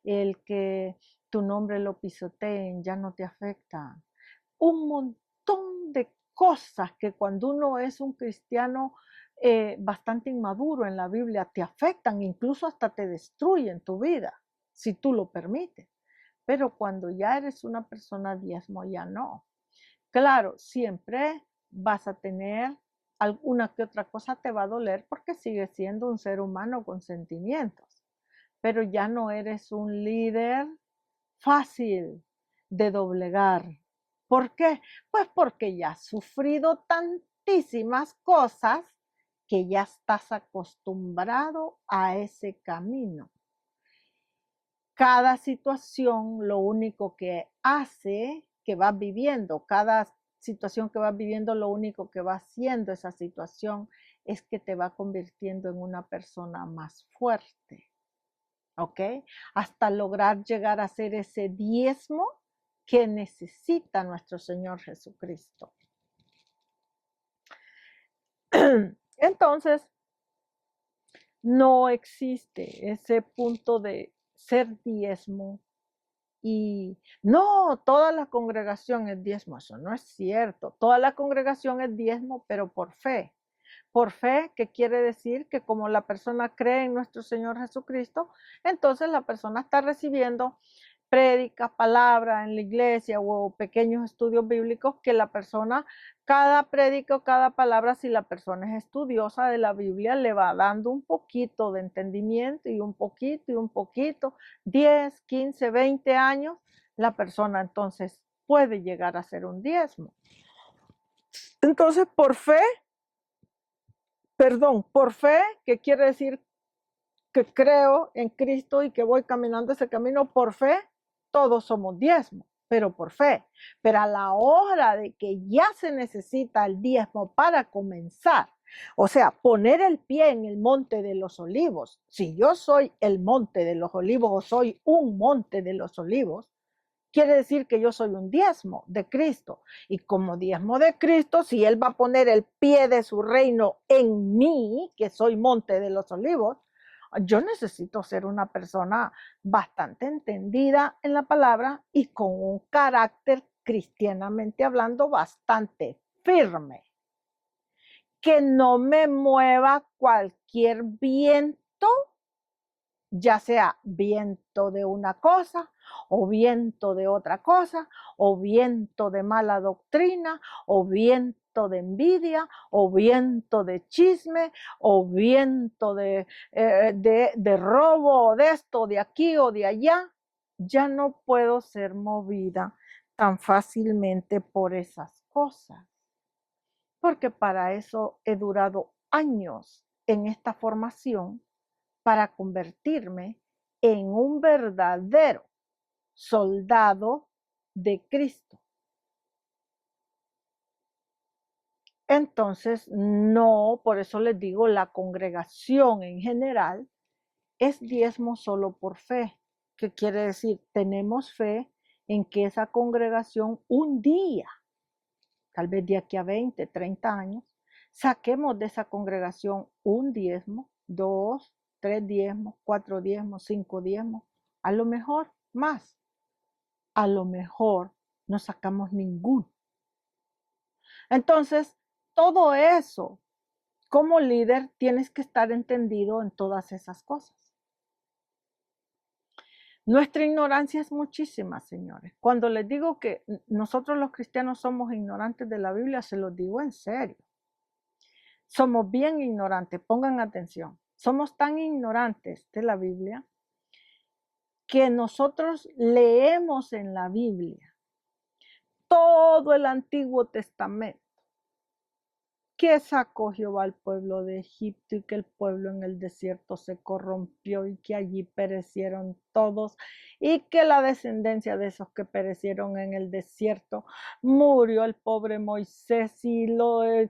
El que tu nombre lo pisoteen ya no te afecta. Un montón de cosas que cuando uno es un cristiano bastante inmaduro en la Biblia te afectan, incluso hasta te destruyen tu vida, si tú lo permites. Pero cuando ya eres una persona diezmo, ya no. Claro, siempre vas a tener alguna que otra cosa te va a doler porque sigues siendo un ser humano con sentimientos, pero ya no eres un líder fácil de doblegar. ¿Por qué? Pues porque ya has sufrido tantísimas cosas que ya estás acostumbrado a ese camino. Cada situación lo único que hace, que vas viviendo, cada situación que vas viviendo, lo único que va haciendo esa situación es que te va convirtiendo en una persona más fuerte. ¿Ok? Hasta lograr llegar a ser ese diezmo que necesita nuestro Señor Jesucristo. Entonces, no existe ese punto de ser diezmo y no, toda la congregación es diezmo. Eso no es cierto. Toda la congregación es diezmo, pero por fe. Por fe, que quiere decir que como la persona cree en nuestro Señor Jesucristo, entonces la persona está recibiendo prédicas, palabras en la iglesia o pequeños estudios bíblicos que la persona, cada prédica o cada palabra, si la persona es estudiosa de la Biblia, le va dando un poquito de entendimiento y un poquito, 10, 15, 20 años, la persona entonces puede llegar a ser un diezmo. Entonces, por fe, que quiere decir que creo en Cristo y que voy caminando ese camino por fe, todos somos diezmo, pero por fe. Pero a la hora de que ya se necesita el diezmo para comenzar, o sea, poner el pie en el monte de los olivos, si yo soy el monte de los olivos o soy un monte de los olivos, quiere decir que yo soy un diezmo de Cristo. Y como diezmo de Cristo, si Él va a poner el pie de su reino en mí, que soy monte de los olivos, yo necesito ser una persona bastante entendida en la palabra y con un carácter, cristianamente hablando, bastante firme. Que no me mueva cualquier viento ya sea viento de una cosa, o viento de otra cosa, o viento de mala doctrina, o viento de envidia, o viento de chisme, o viento de robo, o de esto, de aquí o de allá. Ya no puedo ser movida tan fácilmente por esas cosas, porque para eso he durado años en esta formación, para convertirme en un verdadero soldado de Cristo. Entonces, no, por eso les digo, la congregación en general es diezmo solo por fe. ¿Qué quiere decir? Tenemos fe en que esa congregación un día, tal vez de aquí a 20, 30 años, saquemos de esa congregación un diezmo, 2, 3 diezmos, 4 diezmos, 5 diezmos, a lo mejor más, a lo mejor no sacamos ninguno. Entonces, todo eso, como líder, tienes que estar entendido en todas esas cosas. Nuestra ignorancia es muchísima, señores. Cuando les digo que nosotros los cristianos somos ignorantes de la Biblia, se los digo en serio. Somos bien ignorantes, pongan atención. Somos tan ignorantes de la Biblia que nosotros leemos en la Biblia todo el Antiguo Testamento, que sacó Jehová al pueblo de Egipto y que el pueblo en el desierto se corrompió y que allí perecieron todos y que la descendencia de esos que perecieron en el desierto murió el pobre Moisés y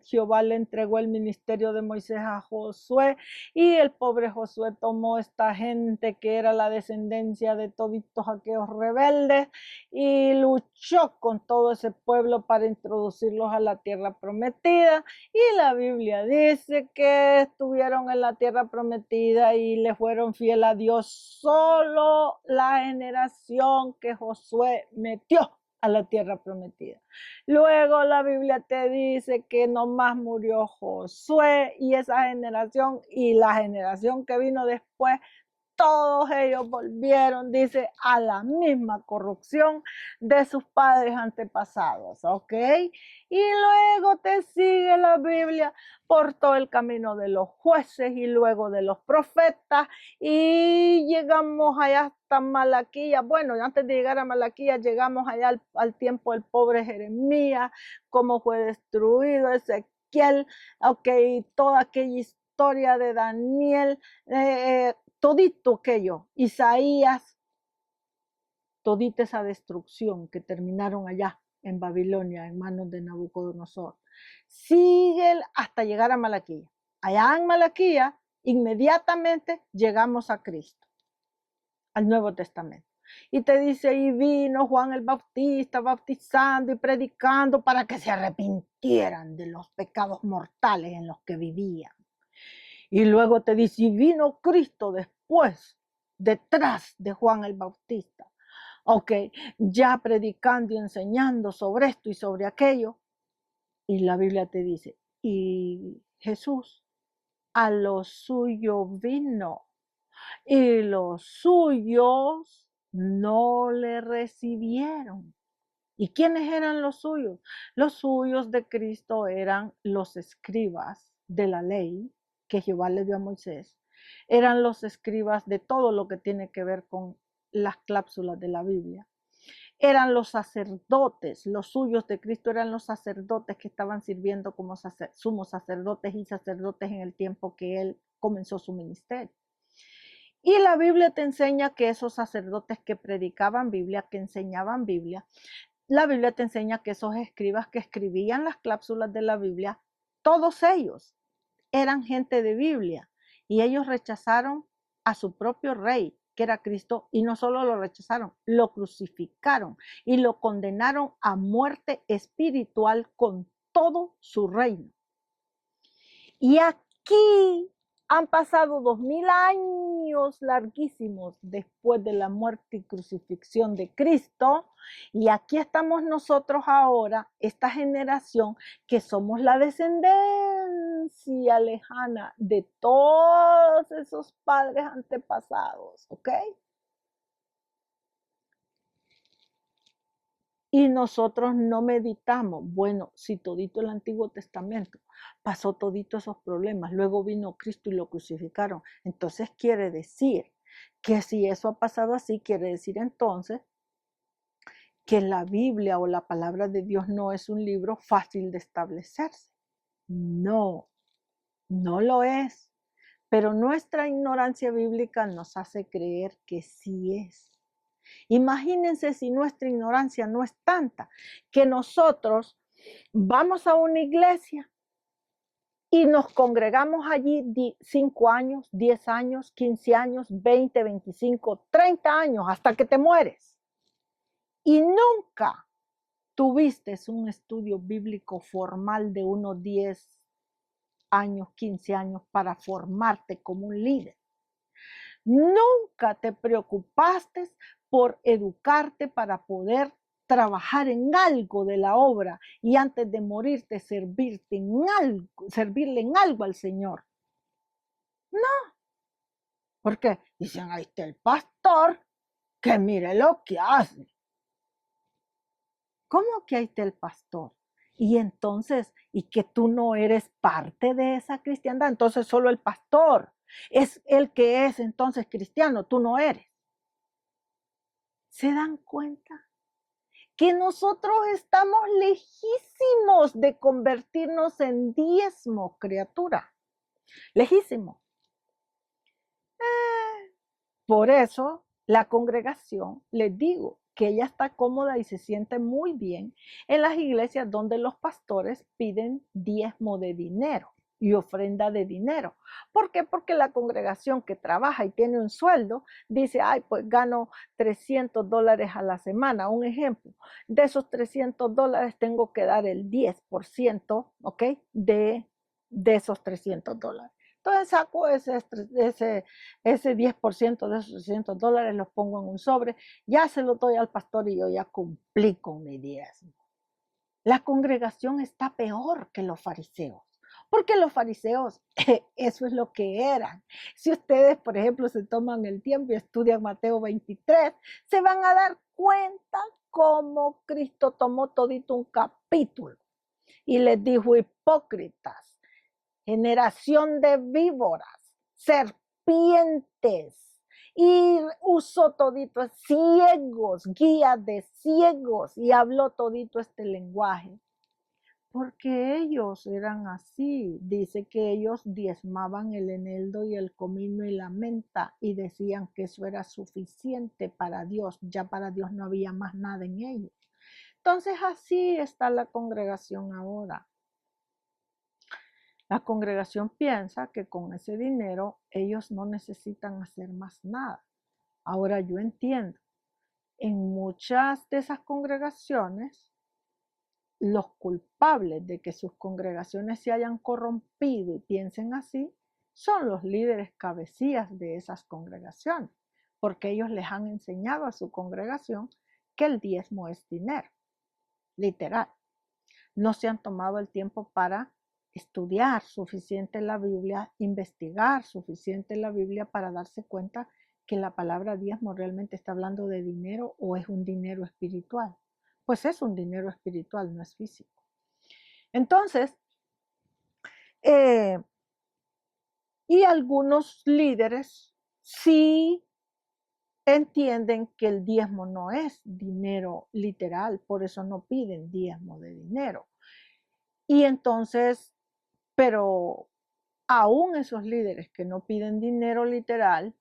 Jehová le entregó el ministerio de Moisés a Josué y el pobre Josué tomó esta gente que era la descendencia de toditos aquellos rebeldes y luchó con todo ese pueblo para introducirlos a la tierra prometida. Y la Biblia dice que estuvieron en la tierra prometida y le fueron fiel a Dios solo la generación que Josué metió a la tierra prometida. Luego la Biblia te dice que nomás murió Josué y esa generación y la generación que vino después, todos ellos volvieron, dice, a la misma corrupción de sus padres antepasados, ¿ok? Y luego te sigue la Biblia por todo el camino de los jueces y luego de los profetas y llegamos allá hasta Malaquías. Bueno, antes de llegar a Malaquías llegamos allá al tiempo del pobre Jeremías, cómo fue destruido Ezequiel, ok, toda aquella historia de Daniel, todito aquello, Isaías, todita esa destrucción que terminaron allá en Babilonia en manos de Nabucodonosor. Sigue hasta llegar a Malaquías. Allá en Malaquías, inmediatamente llegamos a Cristo, al Nuevo Testamento. Y te dice, y vino Juan el Bautista bautizando y predicando para que se arrepintieran de los pecados mortales en los que vivían. Y luego te dice, y vino Cristo después, detrás de Juan el Bautista. Ok, ya predicando y enseñando sobre esto y sobre aquello. Y la Biblia te dice, y Jesús a lo suyo vino. Y los suyos no le recibieron. ¿Y quiénes eran los suyos? Los suyos de Cristo eran los escribas de la ley que Jehová le dio a Moisés. Eran los escribas de todo lo que tiene que ver con las cláusulas de la Biblia. Eran los sacerdotes, los suyos de Cristo eran los sacerdotes que estaban sirviendo como sumos sacerdotes y sacerdotes en el tiempo que él comenzó su ministerio. Y la Biblia te enseña que esos sacerdotes que predicaban Biblia, que enseñaban Biblia, la Biblia te enseña que esos escribas que escribían las cláusulas de la Biblia, todos ellos eran gente de Biblia y ellos rechazaron a su propio rey, que era Cristo, y no solo lo rechazaron, lo crucificaron y lo condenaron a muerte espiritual con todo su reino. Y aquí han pasado 2000 años larguísimos después de la muerte y crucifixión de Cristo. Y aquí estamos nosotros ahora, esta generación, que somos la descendencia herencia lejana de todos esos padres antepasados, ¿ok? Y nosotros no meditamos, bueno, si todito el Antiguo Testamento pasó todito esos problemas, luego vino Cristo y lo crucificaron, entonces quiere decir que si eso ha pasado así, quiere decir entonces que la Biblia o la palabra de Dios no es un libro fácil de establecerse. No, no lo es. Pero nuestra ignorancia bíblica nos hace creer que sí es. Imagínense si nuestra ignorancia no es tanta, que nosotros vamos a una iglesia y nos congregamos allí 5 años, 10 años, 15 años, 20, 25, 30 años, hasta que te mueres. Y nunca tuviste un estudio bíblico formal de unos 10 años, 15 años para formarte como un líder. Nunca te preocupaste por educarte para poder trabajar en algo de la obra y antes de morirte servirle en algo al Señor. No, porque dicen, ahí está el pastor, que mire lo que hace. ¿Cómo que ahí está el pastor? Y entonces, ¿y que tú no eres parte de esa cristiandad? Entonces solo el pastor es el que es entonces cristiano, tú no eres. ¿Se dan cuenta? Que nosotros estamos lejísimos de convertirnos en diezmo, criatura. Lejísimos. Por eso la congregación, les digo, que ella está cómoda y se siente muy bien en las iglesias donde los pastores piden diezmo de dinero y ofrenda de dinero. ¿Por qué? Porque la congregación que trabaja y tiene un sueldo dice, ay, pues gano $300 a la semana, un ejemplo. De esos $300 tengo que dar el 10%, ¿ok? De esos $300. Entonces saco ese 10% de esos $300, los pongo en un sobre, ya se lo doy al pastor y yo ya cumplí con mi diezmo. La congregación está peor que los fariseos, porque los fariseos eso es lo que eran. Si ustedes, por ejemplo, se toman el tiempo y estudian Mateo 23, se van a dar cuenta cómo Cristo tomó todito un capítulo y les dijo, hipócritas, generación de víboras, serpientes, y usó todito ciegos, guías de ciegos, y habló todito este lenguaje. Porque ellos eran así, dice que ellos diezmaban el eneldo y el comino y la menta y decían que eso era suficiente para Dios, ya para Dios no había más nada en ellos. Entonces así está la congregación ahora. La congregación piensa que con ese dinero ellos no necesitan hacer más nada. Ahora yo entiendo, en muchas de esas congregaciones, los culpables de que sus congregaciones se hayan corrompido y piensen así, son los líderes cabecillas de esas congregaciones, porque ellos les han enseñado a su congregación que el diezmo es dinero, literal. No se han tomado el tiempo para estudiar suficiente la Biblia, investigar suficiente la Biblia para darse cuenta que la palabra diezmo realmente está hablando de dinero o es un dinero espiritual. Pues es un dinero espiritual, no es físico. Entonces, y algunos líderes sí entienden que el diezmo no es dinero literal, por eso no piden diezmo de dinero. Y entonces, pero aún esos líderes que no piden dinero literal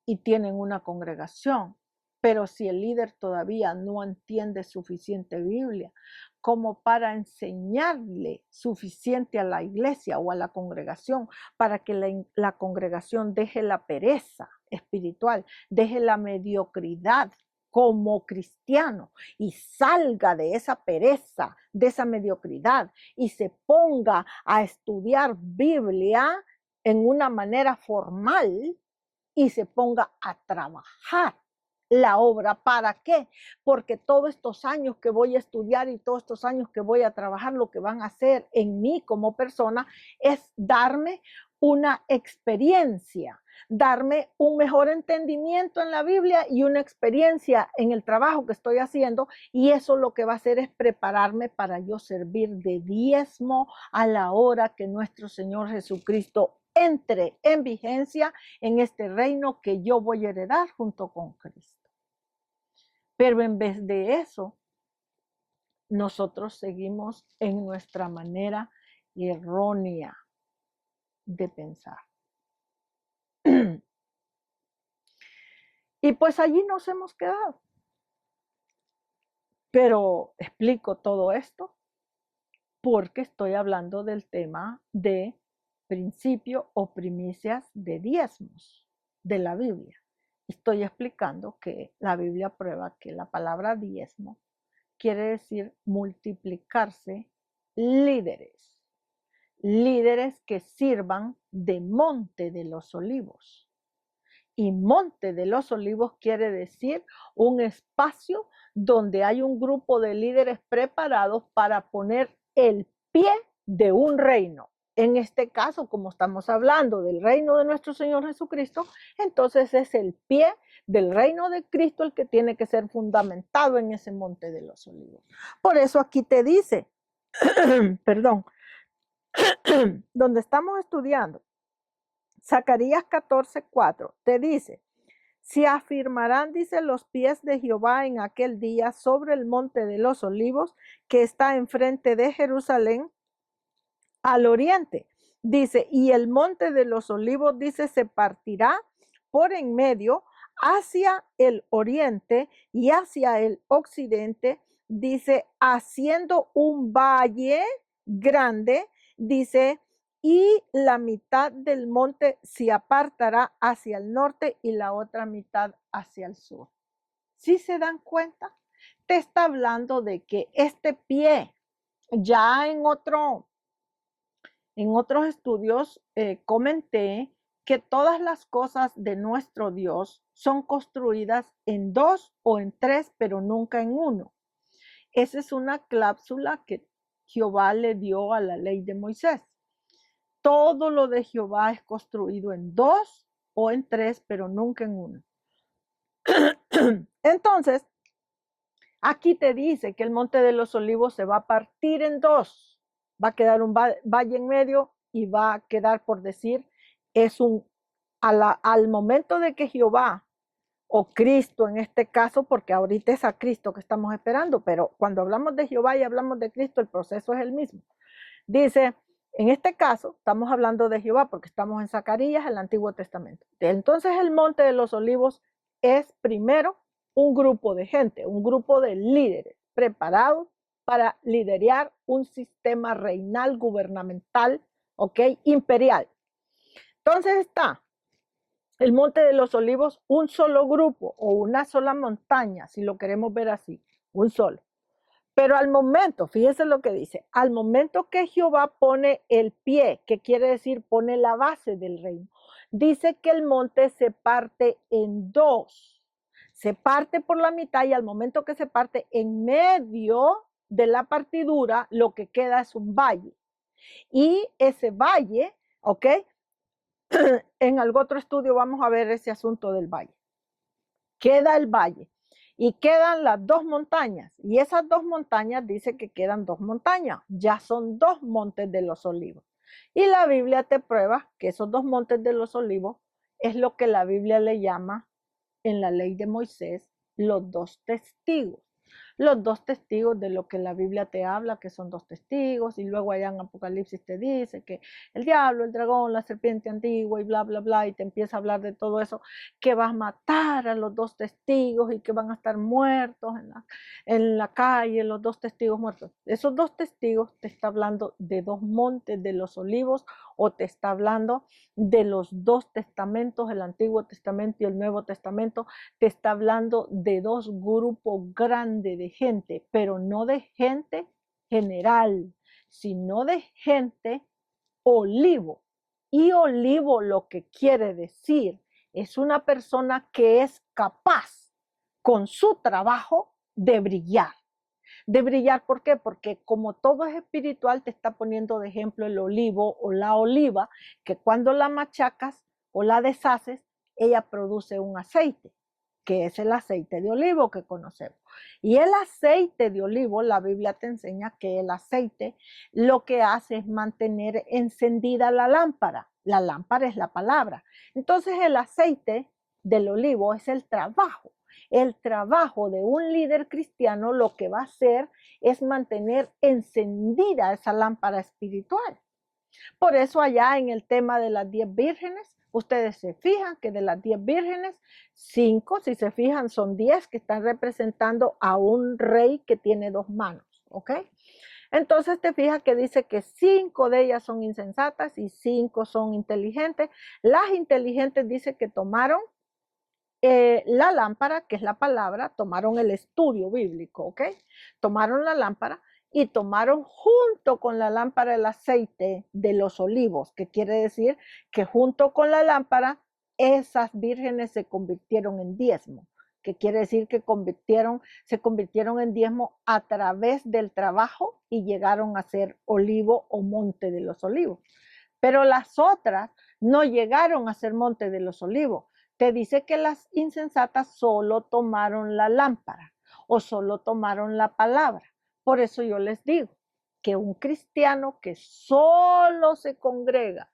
y tienen una congregación, pero si el líder todavía no entiende suficiente Biblia como para enseñarle suficiente a la iglesia o a la congregación para que la congregación deje la pereza espiritual, deje la mediocridad como cristiano y salga de esa pereza, de esa mediocridad y se ponga a estudiar Biblia en una manera formal y se ponga a trabajar la obra. ¿Para qué? Porque todos estos años que voy a estudiar y todos estos años que voy a trabajar, lo que van a hacer en mí como persona es darme una experiencia, darme un mejor entendimiento en la Biblia y una experiencia en el trabajo que estoy haciendo, y eso lo que va a hacer es prepararme para yo servir de diezmo a la hora que nuestro Señor Jesucristo entre en vigencia en este reino que yo voy a heredar junto con Cristo. Pero en vez de eso, nosotros seguimos en nuestra manera errónea de pensar. Y pues allí nos hemos quedado. Pero explico todo esto porque estoy hablando del tema de principio o primicias de diezmos de la Biblia. Estoy explicando que la Biblia prueba que la palabra diezmo quiere decir multiplicarse líderes, líderes que sirvan de monte de los olivos. Y monte de los olivos quiere decir un espacio donde hay un grupo de líderes preparados para poner el pie de un reino. En este caso, como estamos hablando del reino de nuestro Señor Jesucristo, entonces es el pie del reino de Cristo el que tiene que ser fundamentado en ese monte de los olivos. Por eso aquí te dice, perdón, donde estamos estudiando, Zacarías 14:4, te dice, si afirmarán, dice, los pies de Jehová en aquel día sobre el monte de los olivos que está enfrente de Jerusalén al oriente. Dice, y el monte de los olivos, dice, se partirá por en medio hacia el oriente y hacia el occidente, dice, haciendo un valle grande, dice, y la mitad del monte se apartará hacia el norte y la otra mitad hacia el sur. ¿Sí se dan cuenta? Te está hablando de que este pie, ya en otros estudios comenté que todas las cosas de nuestro Dios son construidas en dos o en tres, pero nunca en uno. Esa es una cláusula que Jehová le dio a la ley de Moisés. Todo lo de Jehová es construido en dos o en tres, pero nunca en uno. Entonces, aquí te dice que el monte de los olivos se va a partir en dos. Va a quedar un valle en medio y va a quedar, por decir, al momento de que Jehová o Cristo en este caso, porque ahorita es a Cristo que estamos esperando, pero cuando hablamos de Jehová y hablamos de Cristo, el proceso es el mismo. Dice, en este caso, estamos hablando de Jehová porque estamos en Zacarías, el Antiguo Testamento. Entonces el monte de los olivos es primero un grupo de gente, un grupo de líderes preparados para liderar un sistema reinal gubernamental, ¿ok? Imperial. Entonces está el monte de los olivos, un solo grupo o una sola montaña, si lo queremos ver así, un solo. Pero al momento, fíjense lo que dice, al momento que Jehová pone el pie, que quiere decir pone la base del reino, dice que el monte se parte en dos. Se parte por la mitad y al momento que se parte en medio de la partidura, lo que queda es un valle. Y ese valle, ¿ok? En algún otro estudio vamos a ver ese asunto del valle. Queda el valle. Y quedan las dos montañas. Y esas dos montañas dice que quedan dos montañas. Ya son dos montes de los olivos. Y la Biblia te prueba que esos dos montes de los olivos es lo que la Biblia le llama en la ley de Moisés los dos testigos. Los dos testigos de lo que la Biblia te habla, que son dos testigos, y luego allá en Apocalipsis te dice que el diablo, el dragón, la serpiente antigua y bla, bla, bla, y te empieza a hablar de todo eso, que vas a matar a los dos testigos y que van a estar muertos en la calle, los dos testigos muertos. Esos dos testigos te está hablando de dos montes de los olivos o te está hablando de los dos testamentos, el Antiguo Testamento y el Nuevo Testamento, te está hablando de dos grupos grandes de gente, pero no de gente general, sino de gente olivo. Y olivo lo que quiere decir es una persona que es capaz con su trabajo de brillar. De brillar, ¿por qué? Porque como todo es espiritual, te está poniendo de ejemplo el olivo o la oliva, que cuando la machacas o la deshaces, ella produce un aceite, que es el aceite de olivo que conocemos. Y el aceite de olivo, la Biblia te enseña que el aceite lo que hace es mantener encendida la lámpara. La lámpara es la palabra. Entonces el aceite del olivo es el trabajo. El trabajo de un líder cristiano lo que va a hacer es mantener encendida esa lámpara espiritual. Por eso allá en el tema de las 10 vírgenes, ustedes se fijan que de las 10 vírgenes, 5, si se fijan, son 10 que están representando a un rey que tiene 2 manos, ¿ok? Entonces te fijas que dice que 5 de ellas son insensatas y 5 son inteligentes. Las inteligentes dice que tomaron la lámpara, que es la palabra, tomaron el estudio bíblico, ¿ok? Tomaron la lámpara y tomaron junto con la lámpara el aceite de los olivos, que quiere decir que junto con la lámpara esas vírgenes se convirtieron en diezmo, que quiere decir que se convirtieron en diezmo a través del trabajo y llegaron a ser olivo o monte de los olivos. Pero las otras no llegaron a ser monte de los olivos. Te dice que las insensatas solo tomaron la lámpara o solo tomaron la palabra. Por eso yo les digo que un cristiano que solo se congrega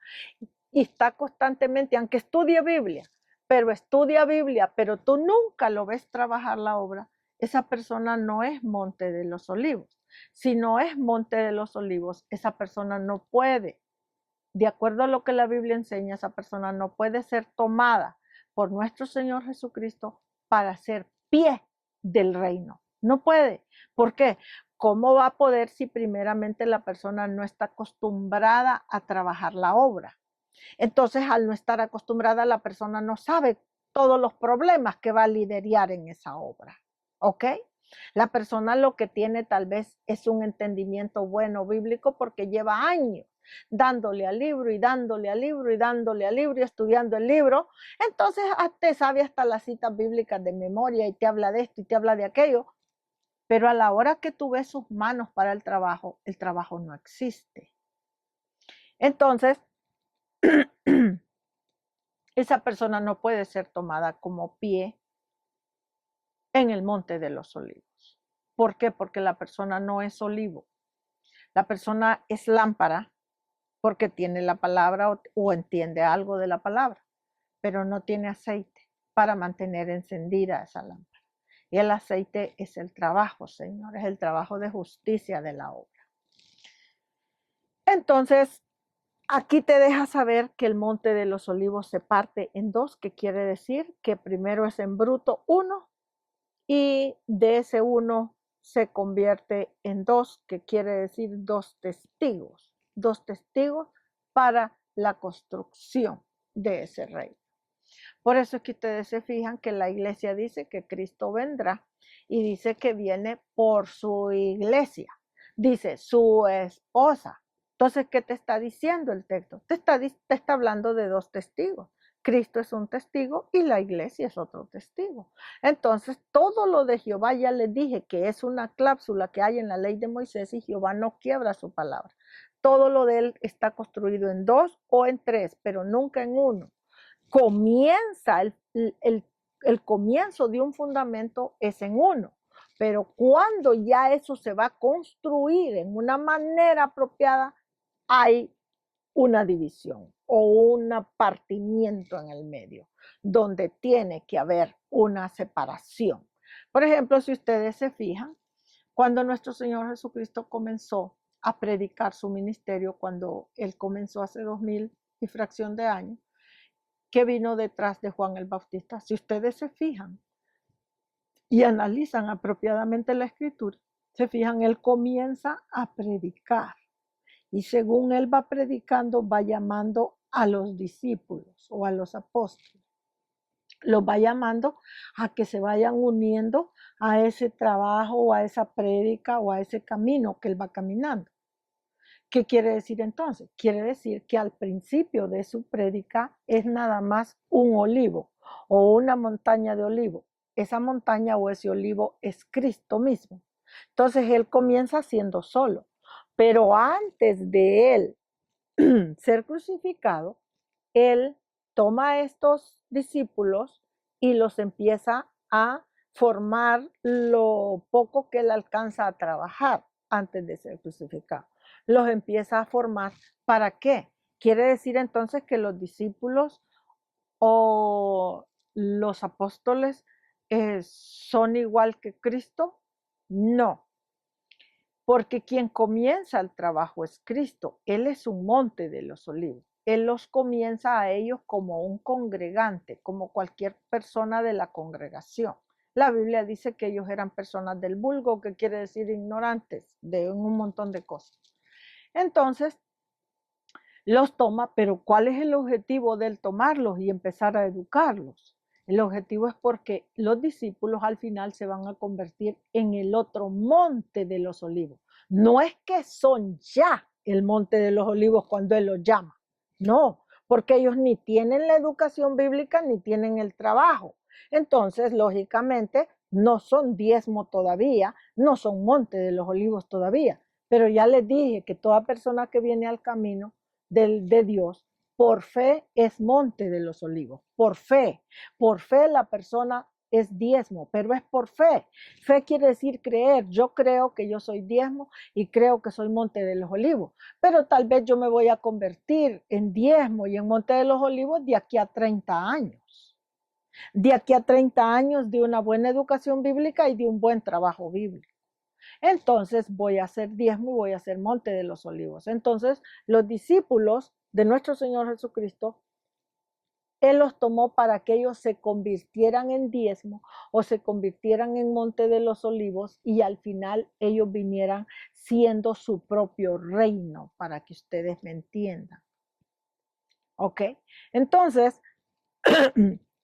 y está constantemente, aunque estudie Biblia, pero tú nunca lo ves trabajar la obra, esa persona no es monte de los olivos. Si no es monte de los olivos, esa persona no puede, de acuerdo a lo que la Biblia enseña, esa persona no puede ser tomada por nuestro Señor Jesucristo para ser pie del reino. No puede. ¿Por qué? ¿Cómo va a poder si primeramente la persona no está acostumbrada a trabajar la obra? Entonces, al no estar acostumbrada, la persona no sabe todos los problemas que va a lidiar en esa obra. ¿Ok? La persona lo que tiene tal vez es un entendimiento bueno bíblico porque lleva años dándole al libro y dándole al libro y dándole al libro y estudiando el libro. Entonces te sabe hasta las citas bíblicas de memoria y te habla de esto y te habla de aquello. Pero a la hora que tú ves sus manos para el trabajo no existe. Entonces, esa persona no puede ser tomada como pie en el monte de los olivos. ¿Por qué? Porque la persona no es olivo. La persona es lámpara porque tiene la palabra o entiende algo de la palabra, pero no tiene aceite para mantener encendida esa lámpara. Y el aceite es el trabajo, Señor, es el trabajo de justicia de la obra. Entonces, aquí te deja saber que el monte de los olivos se parte en dos, que quiere decir que primero es en bruto 1 y de ese 1 se convierte en 2, que quiere decir 2 testigos para la construcción de ese reino. Por eso es que ustedes se fijan que la iglesia dice que Cristo vendrá y dice que viene por su iglesia, dice su esposa. Entonces, ¿qué te está diciendo el texto? Te está hablando de 2 testigos. Cristo es un testigo y la iglesia es otro testigo. Entonces, todo lo de Jehová ya les dije que es una cláusula que hay en la ley de Moisés y Jehová no quiebra su palabra. Todo lo de él está construido en 2 o en 3, pero nunca en 1. Comienza el comienzo de un fundamento es en 1, pero cuando ya eso se va a construir en una manera apropiada, hay una división o un partimiento en el medio, donde tiene que haber una separación. Por ejemplo, si ustedes se fijan, cuando nuestro Señor Jesucristo comenzó a predicar su ministerio, cuando Él comenzó hace 2000 y fracción de años, ¿qué vino detrás de Juan el Bautista? Si ustedes se fijan y analizan apropiadamente la escritura, se fijan, Él comienza a predicar. Y según él va predicando, va llamando a los discípulos o a los apóstoles. Los va llamando a que se vayan uniendo a ese trabajo o a esa prédica o a ese camino que él va caminando. ¿Qué quiere decir entonces? Quiere decir que al principio de su prédica es nada más un olivo o una montaña de olivo. esa montaña o ese olivo es Cristo mismo. Entonces él comienza siendo solo, pero antes de él ser crucificado, él toma a estos discípulos y los empieza a formar lo poco que él alcanza a trabajar antes de ser crucificado. Los empieza a formar. ¿Para qué? Quiere decir entonces que los discípulos o los apóstoles son igual que Cristo. No, porque quien comienza el trabajo es Cristo. Él es un monte de los olivos. Él los comienza a ellos como un congregante, como cualquier persona de la congregación. La Biblia dice que ellos eran personas del vulgo, que quiere decir ignorantes de un montón de cosas. Entonces, los toma, pero ¿cuál es el objetivo del tomarlos y empezar a educarlos? El objetivo es porque los discípulos al final se van a convertir en el otro monte de los olivos. No es que son ya el monte de los olivos cuando Él los llama, no, porque ellos ni tienen la educación bíblica ni tienen el trabajo. Entonces, lógicamente, no son diezmo todavía, no son monte de los olivos todavía, pero ya les dije que toda persona que viene al camino de Dios, por fe es monte de los olivos, por fe la persona es diezmo, pero es por fe. Fe quiere decir creer. Yo creo que yo soy diezmo y creo que soy monte de los olivos, pero tal vez yo me voy a convertir en diezmo y en monte de los olivos de aquí a 30 años. De aquí a 30 años de una buena educación bíblica y de un buen trabajo bíblico. Entonces voy a ser diezmo y voy a ser monte de los olivos. Entonces los discípulos de nuestro Señor Jesucristo, Él los tomó para que ellos se convirtieran en diezmo o se convirtieran en monte de los olivos y al final ellos vinieran siendo su propio reino, para que ustedes me entiendan. ¿Ok? Entonces,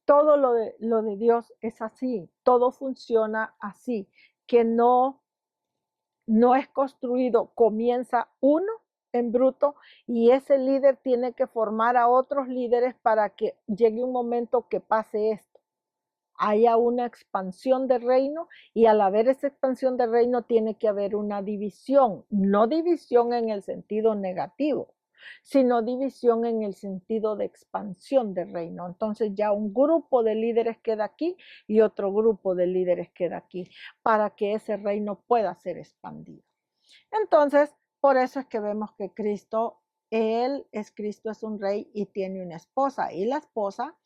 todo lo de Dios es así, todo funciona así, que no es construido, comienza uno en bruto y ese líder tiene que formar a otros líderes para que llegue un momento que pase esto. Haya una expansión de reino y al haber esa expansión de reino tiene que haber una división, no división en el sentido negativo, sino división en el sentido de expansión de reino. Entonces ya un grupo de líderes queda aquí y otro grupo de líderes queda aquí para que ese reino pueda ser expandido. Entonces, por eso es que vemos que Cristo, Cristo es un rey y tiene una esposa y la esposa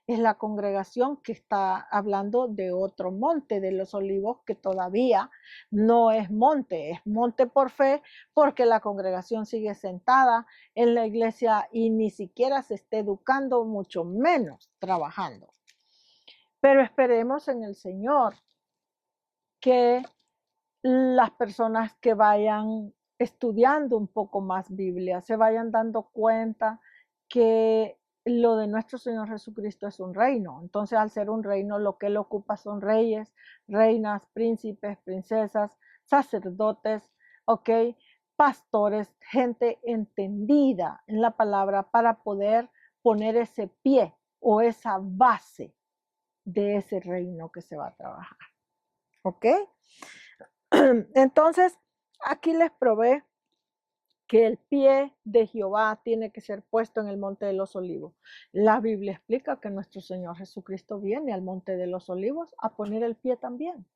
es la congregación que está hablando de otro monte de los olivos que todavía no es monte por fe porque la congregación sigue sentada en la iglesia y ni siquiera se está educando, mucho menos trabajando. Pero esperemos en el Señor que las personas que vayan estudiando un poco más Biblia se vayan dando cuenta que lo de nuestro Señor Jesucristo es un reino. Entonces, al ser un reino, lo que Él ocupa son reyes, reinas, príncipes, princesas, sacerdotes, ¿ok? Pastores, gente entendida en la palabra para poder poner ese pie o esa base de ese reino que se va a trabajar. ¿Ok? Entonces, aquí les probé que el pie de Jehová tiene que ser puesto en el monte de los olivos. La Biblia explica que nuestro Señor Jesucristo viene al monte de los olivos a poner el pie también.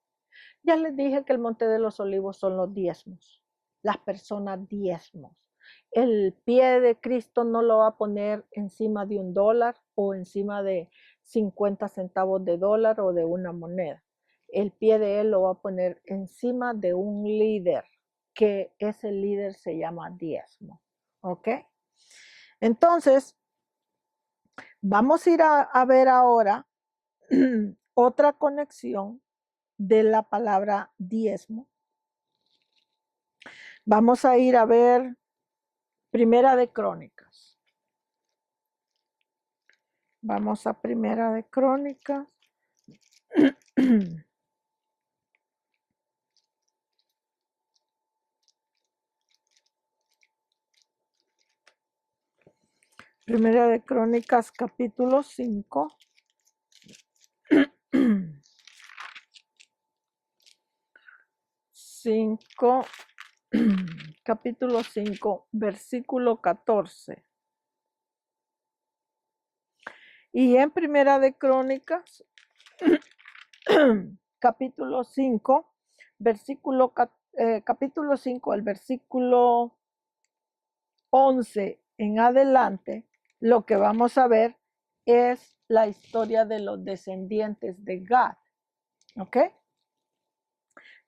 Ya les dije que el monte de los olivos son los diezmos, las personas diezmos. El pie de Cristo no lo va a poner encima de $1 o encima de 50 centavos de dólar o de una moneda. El pie de Él lo va a poner encima de un líder, que ese líder se llama diezmo. ¿Ok? Entonces, vamos a ir a ver ahora otra conexión de la palabra diezmo. Vamos a ir a ver Primera de Crónicas. Vamos a Primera de Crónicas. Primera de Crónicas, capítulo 5. 5, capítulo 5, versículo 14. Y en Primera de Crónicas, capítulo 5, capítulo 5, el versículo 11 en adelante, lo que vamos a ver es la historia de los descendientes de Gad. ¿Ok?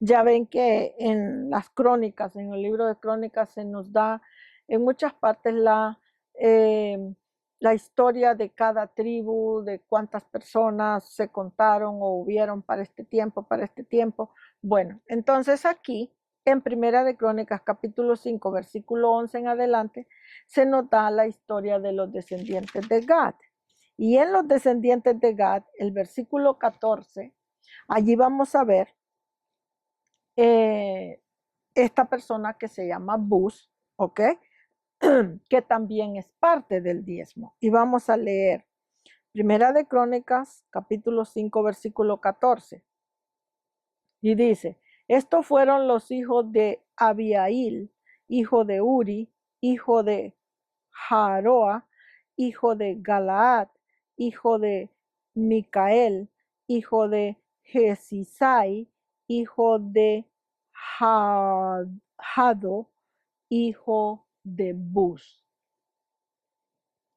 Ya ven que en las crónicas, en el libro de crónicas, se nos da en muchas partes la historia de cada tribu, de cuántas personas se contaron o hubieron para este tiempo, para este tiempo. Bueno, entonces aquí en Primera de Crónicas, capítulo 5, versículo 11 en adelante, se nos da la historia de los descendientes de Gad. Y en los descendientes de Gad, el versículo 14, allí vamos a ver esta persona que se llama Bus, ¿ok? Que también es parte del diezmo. Y vamos a leer Primera de Crónicas, capítulo 5, versículo 14. Y dice, estos fueron los hijos de Abiail, hijo de Uri, hijo de Jaroa, hijo de Galaad, hijo de Micael, hijo de Jesisai, hijo de Jado, hijo de Bus.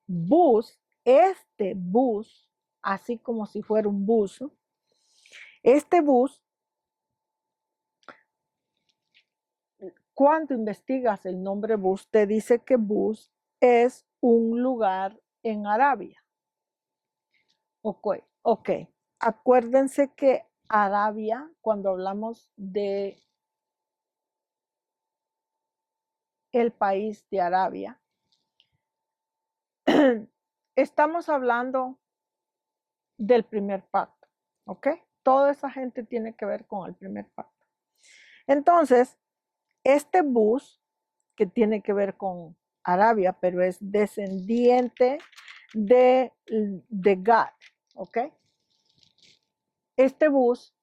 Bus, este Bus, así como si fuera un bus, este Bus, cuando investigas el nombre Bus, te dice que Bus es un lugar en Arabia. Ok. Acuérdense que Arabia, cuando hablamos de el país de Arabia, estamos hablando del primer pacto, ¿ok? Toda esa gente tiene que ver con el primer pacto. Entonces, este Bus, que tiene que ver con Arabia, pero es descendiente de Gad, ¿ok? Este Bus,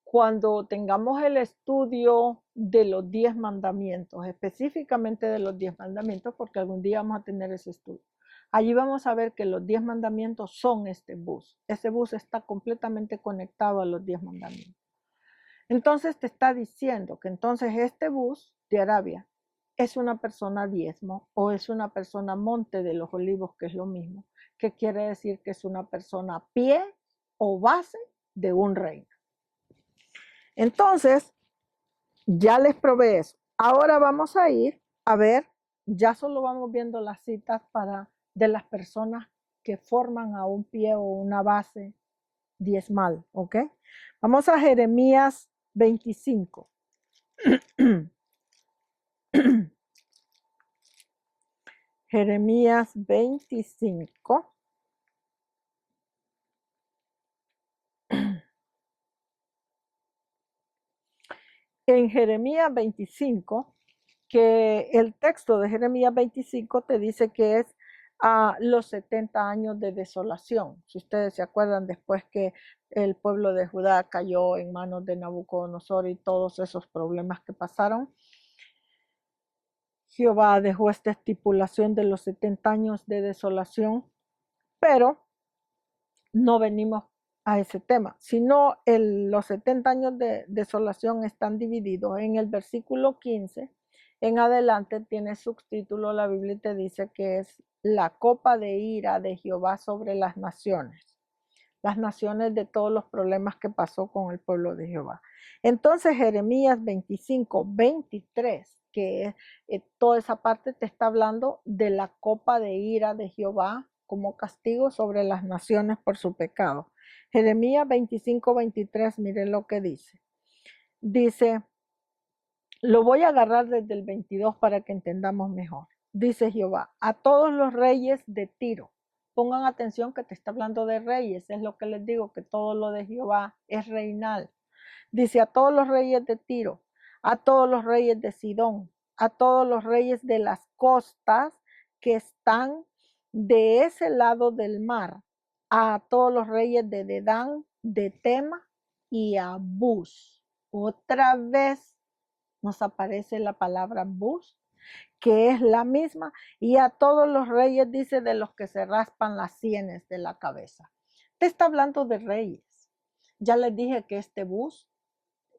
cuando tengamos el estudio de los 10 mandamientos, específicamente de los 10 mandamientos, porque algún día vamos a tener ese estudio, allí vamos a ver que los 10 mandamientos son este Bus. Ese Bus está completamente conectado a los 10 mandamientos. Entonces te está diciendo que entonces este Bus de Arabia es una persona diezmo o es una persona monte de los olivos, que es lo mismo, que quiere decir que es una persona pie o base de un reino. Entonces, ya les probé eso. Ahora vamos a ir a ver, ya solo vamos viendo las citas de las personas que forman a un pie o una base diezmal, ¿ok? Vamos a Jeremías 25. Jeremías 25. En Jeremías 25, que el texto de Jeremías 25 te dice que es a los 70 años de desolación. Si ustedes se acuerdan, después que el pueblo de Judá cayó en manos de Nabucodonosor y todos esos problemas que pasaron, Jehová dejó esta estipulación de los 70 años de desolación, pero no venimos a ese tema, sino los 70 años de desolación están divididos en el versículo 15. En adelante tiene subtítulo, la Biblia te dice que es la copa de ira de Jehová sobre las naciones de todos los problemas que pasó con el pueblo de Jehová. Entonces Jeremías 25, 23, que toda esa parte te está hablando de la copa de ira de Jehová como castigo sobre las naciones por su pecado. Jeremías 25, 23, miren lo que dice. Dice, lo voy a agarrar desde el 22 para que entendamos mejor. Dice Jehová, a todos los reyes de Tiro. Pongan atención que te está hablando de reyes, es lo que les digo, que todo lo de Jehová es reinal. Dice a todos los reyes de Tiro, a todos los reyes de Sidón, a todos los reyes de las costas que están de ese lado del mar, a todos los reyes de Dedán, de Tema y a Bus. otra vez nos aparece la palabra bus, que es la misma, y a todos los reyes dice de los que se raspan las sienes de la cabeza. Te está hablando de reyes. Ya les dije que este bus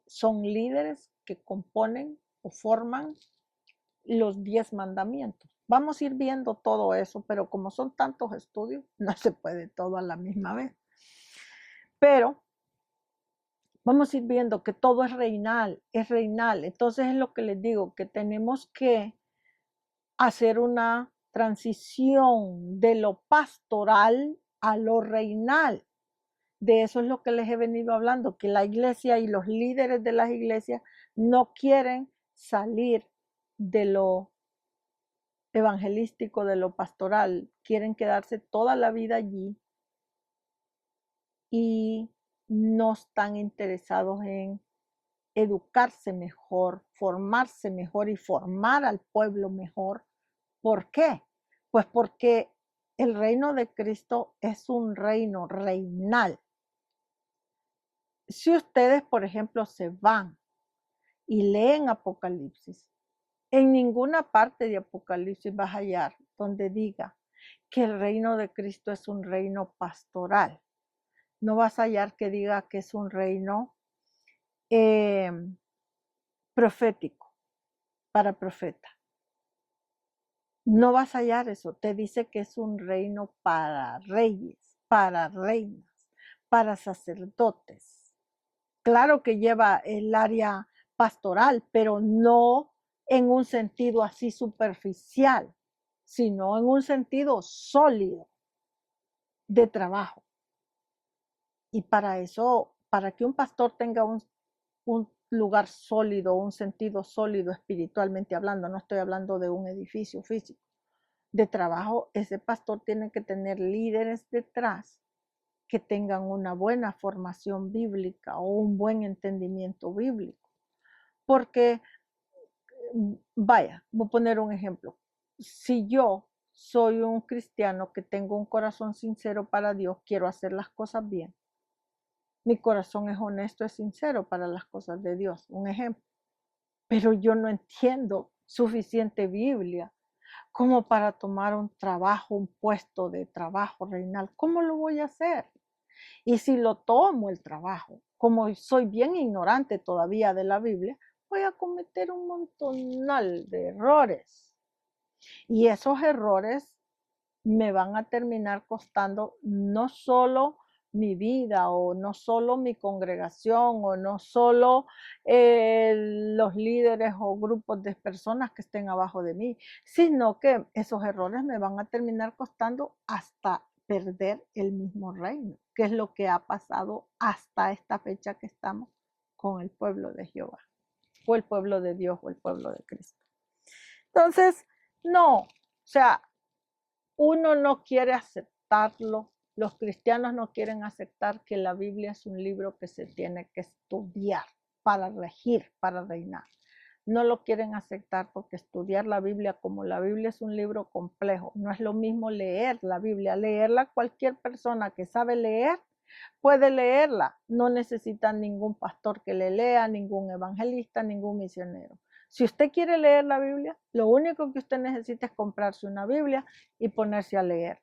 son líderes que componen o forman los 10 mandamientos. Vamos a ir viendo todo eso, pero como son tantos estudios, no se puede todo a la misma vez. Pero vamos a ir viendo que todo es reinal, es reinal. Entonces es lo que les digo, que tenemos que hacer una transición de lo pastoral a lo reinal. De eso es lo que les he venido hablando, que la iglesia y los líderes de las iglesias no quieren salir de lo evangelístico, de lo pastoral, quieren quedarse toda la vida allí y no están interesados en educarse mejor, formarse mejor y formar al pueblo mejor. ¿Por qué? Pues porque el reino de Cristo es un reino reinal. Si ustedes, por ejemplo, se van y leen Apocalipsis, en ninguna parte de Apocalipsis vas a hallar donde diga que el reino de Cristo es un reino pastoral. No vas a hallar que diga que es un reino profético, para profeta. No vas a hallar eso. Te dice que es un reino para reyes, para reinas, para sacerdotes. Claro que lleva el área pastoral, pero no en un sentido así superficial, sino en un sentido sólido de trabajo. Y para eso, para que un pastor tenga un lugar sólido, un sentido sólido espiritualmente hablando, no estoy hablando de un edificio físico, de trabajo, ese pastor tiene que tener líderes detrás que tengan una buena formación bíblica o un buen entendimiento bíblico. Porque, vaya, voy a poner un ejemplo. Si yo soy un cristiano que tengo un corazón sincero para Dios, quiero hacer las cosas bien. Mi corazón es honesto, es sincero para las cosas de Dios, un ejemplo. Pero yo no entiendo suficiente Biblia como para tomar un trabajo, un puesto de trabajo reinal. ¿Cómo lo voy a hacer? Y si lo tomo el trabajo, como soy bien ignorante todavía de la Biblia, voy a cometer un montonal de errores. Y esos errores me van a terminar costando no solo mi vida o no solo mi congregación o no solo los líderes o grupos de personas que estén abajo de mí, sino que esos errores me van a terminar costando hasta perder el mismo reino, que es lo que ha pasado hasta esta fecha que estamos con el pueblo de Jehová, o el pueblo de Dios, o el pueblo de Cristo. Entonces, no, o sea, uno no quiere aceptarlo, los cristianos no quieren aceptar que la Biblia es un libro que se tiene que estudiar para regir, para reinar. No lo quieren aceptar porque estudiar la Biblia, como la Biblia es un libro complejo, no es lo mismo leer la Biblia. Leerla, cualquier persona que sabe leer puede leerla. No necesita ningún pastor que le lea, ningún evangelista, ningún misionero. Si usted quiere leer la Biblia, lo único que usted necesita es comprarse una Biblia y ponerse a leer.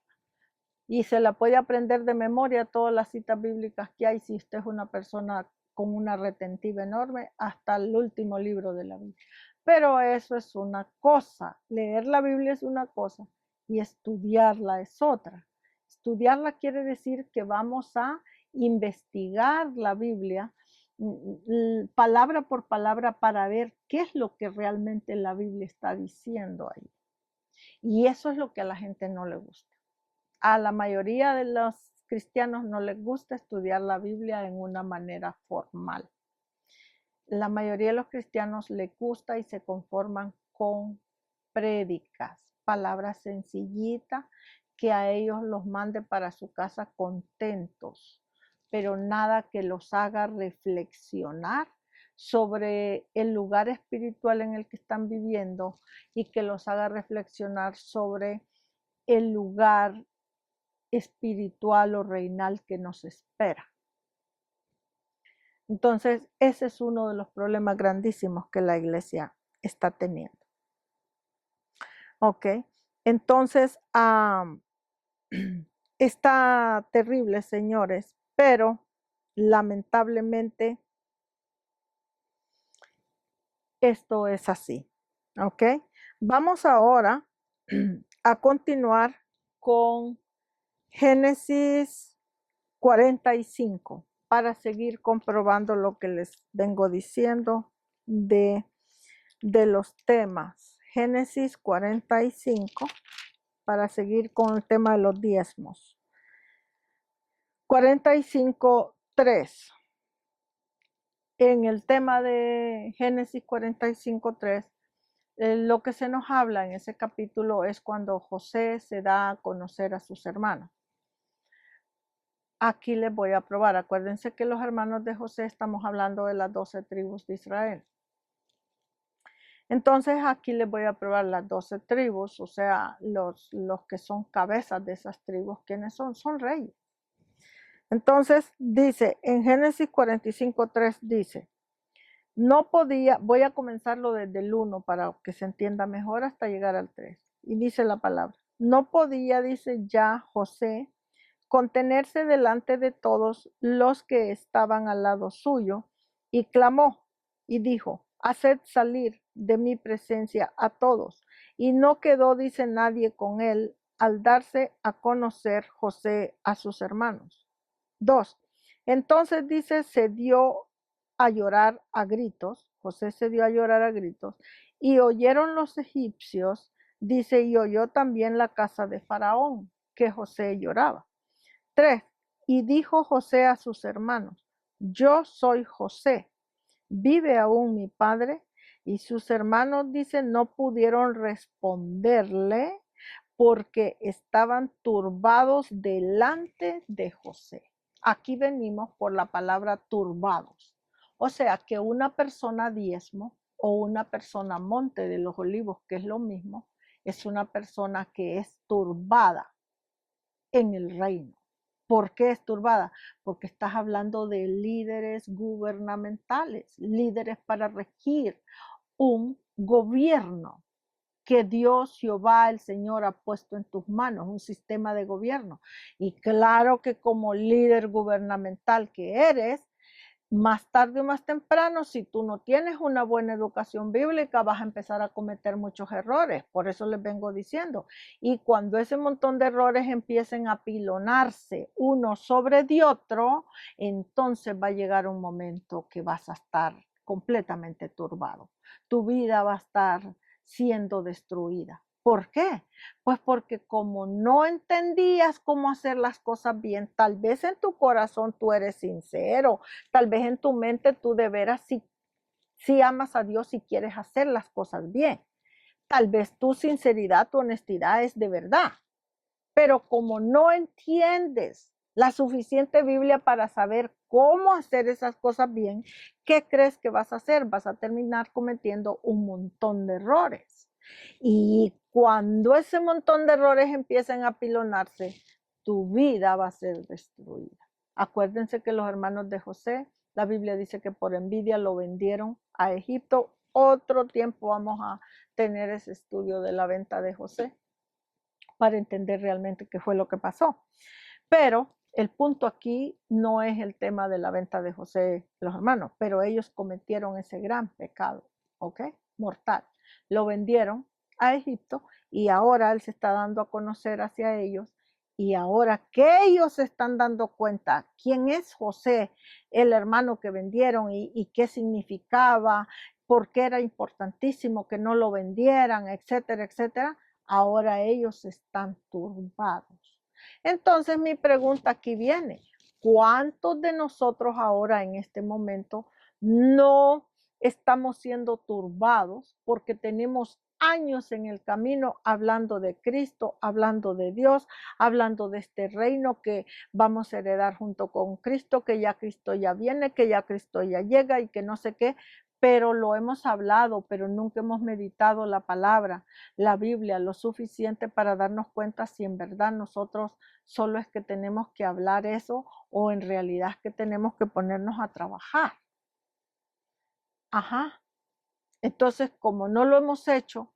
Y se la puede aprender de memoria todas las citas bíblicas que hay si usted es una persona con una retentiva enorme hasta el último libro de la Biblia. Pero eso es una cosa, leer la Biblia es una cosa y estudiarla es otra. Estudiarla quiere decir que vamos a investigar la Biblia palabra por palabra para ver qué es lo que realmente la Biblia está diciendo ahí. Y eso es lo que a la gente no le gusta. A la mayoría de los cristianos no les gusta estudiar la Biblia en una manera formal. La mayoría de los cristianos les gusta y se conforman con prédicas, palabras sencillitas que a ellos los mande para su casa contentos, pero nada que los haga reflexionar sobre el lugar espiritual en el que están viviendo y que los haga reflexionar sobre el lugar espiritual o reinal que nos espera. Entonces, ese es uno de los problemas grandísimos que la iglesia está teniendo. Ok, entonces, está terrible, señores, pero lamentablemente esto es así. Ok, vamos ahora a continuar con Génesis 45 para seguir comprobando lo que les vengo diciendo de los temas. Génesis 45 para seguir con el tema de los diezmos. 45:3. En el tema de Génesis 45:3, lo que se nos habla en ese capítulo es cuando José se da a conocer a sus hermanos. Aquí les voy a probar. Acuérdense que los hermanos de José estamos hablando de las 12 tribus de Israel. Entonces aquí les voy a probar las 12 tribus, o sea, los que son cabezas de esas tribus, ¿quiénes son? Son reyes. Entonces dice, en Génesis 45:3 dice, no podía, voy a comenzarlo desde el 1 para que se entienda mejor hasta llegar al 3. Y dice la palabra, no podía, dice ya José, contenerse delante de todos los que estaban al lado suyo, y clamó y dijo, haced salir de mi presencia a todos. Y no quedó, dice, nadie con él al darse a conocer José a sus hermanos. 2. Entonces dice, se dio a llorar a gritos, José se dio a llorar a gritos, y oyeron los egipcios, dice, y oyó también la casa de Faraón, que José lloraba. 3. Y dijo José a sus hermanos, yo soy José, ¿vive aún mi padre? Y sus hermanos, dicen, no pudieron responderle porque estaban turbados delante de José. Aquí venimos por la palabra turbados. O sea que una persona diezmo o una persona monte de los olivos, que es lo mismo, es una persona que es turbada en el reino. ¿Por qué es turbada? Porque estás hablando de líderes gubernamentales, líderes para regir un gobierno que Dios, Jehová, el Señor ha puesto en tus manos, un sistema de gobierno. Y claro que como líder gubernamental que eres, más tarde o más temprano, si tú no tienes una buena educación bíblica, vas a empezar a cometer muchos errores. Por eso les vengo diciendo. Y cuando ese montón de errores empiecen a pilonarse uno sobre de otro, entonces va a llegar un momento que vas a estar completamente turbado. Tu vida va a estar siendo destruida. ¿Por qué? Pues porque como no entendías cómo hacer las cosas bien, tal vez en tu corazón tú eres sincero, tal vez en tu mente tú de veras sí amas a Dios y quieres hacer las cosas bien. Tal vez tu sinceridad, tu honestidad es de verdad. Pero como no entiendes la suficiente Biblia para saber cómo hacer esas cosas bien, ¿qué crees que vas a hacer? Vas a terminar cometiendo un montón de errores. Y cuando ese montón de errores empiecen a pilonarse, tu vida va a ser destruida. Acuérdense que los hermanos de José, la Biblia dice que por envidia lo vendieron a Egipto. Otro tiempo vamos a tener ese estudio de la venta de José para entender realmente qué fue lo que pasó. Pero el punto aquí no es el tema de la venta de José, los hermanos, pero ellos cometieron ese gran pecado, ¿ok? Mortal. Lo vendieron a Egipto y ahora él se está dando a conocer hacia ellos. Y ahora que ellos se están dando cuenta quién es José, el hermano que vendieron y qué significaba, por qué era importantísimo que no lo vendieran, etcétera, etcétera, ahora ellos están turbados. Entonces mi pregunta aquí viene, ¿cuántos de nosotros ahora en este momento no estamos siendo turbados porque tenemos años en el camino hablando de Cristo, hablando de Dios, hablando de este reino que vamos a heredar junto con Cristo, que ya Cristo ya viene, que ya Cristo ya llega y que no sé qué, pero lo hemos hablado, pero nunca hemos meditado la palabra, la Biblia, lo suficiente para darnos cuenta si en verdad nosotros solo es que tenemos que hablar eso o en realidad es que tenemos que ponernos a trabajar. Ajá. Entonces, como no lo hemos hecho,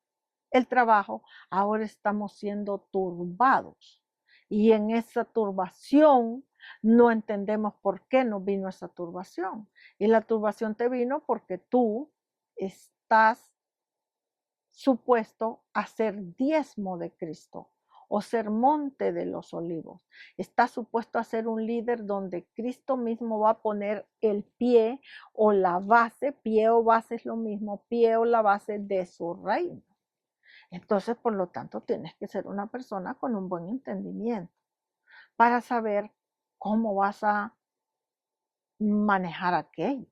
el trabajo, ahora estamos siendo turbados. Y en esa turbación no entendemos por qué nos vino esa turbación. Y la turbación te vino porque tú estás supuesto a ser diezmo de Cristo o ser monte de los olivos. Estás supuesto a ser un líder donde Cristo mismo va a poner el pie o la base, pie o base es lo mismo, pie o la base de su reino. Entonces, por lo tanto, tienes que ser una persona con un buen entendimiento para saber cómo vas a manejar aquello.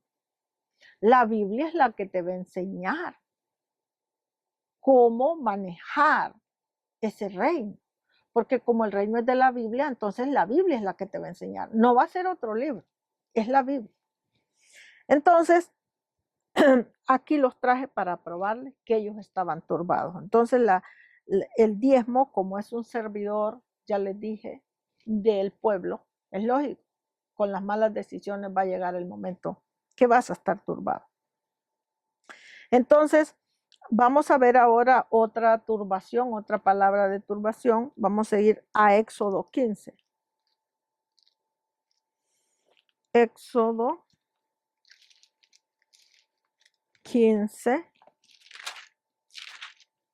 La Biblia es la que te va a enseñar cómo manejar ese reino. Porque como el reino es de la Biblia, entonces la Biblia es la que te va a enseñar. No va a ser otro libro, es la Biblia. Entonces, aquí los traje para probarles que ellos estaban turbados. Entonces, el diezmo, como es un servidor, ya les dije, del pueblo, es lógico, con las malas decisiones va a llegar el momento que vas a estar turbado. Entonces, vamos a ver ahora otra turbación, otra palabra de turbación. Vamos a ir a Éxodo 15. Éxodo 15,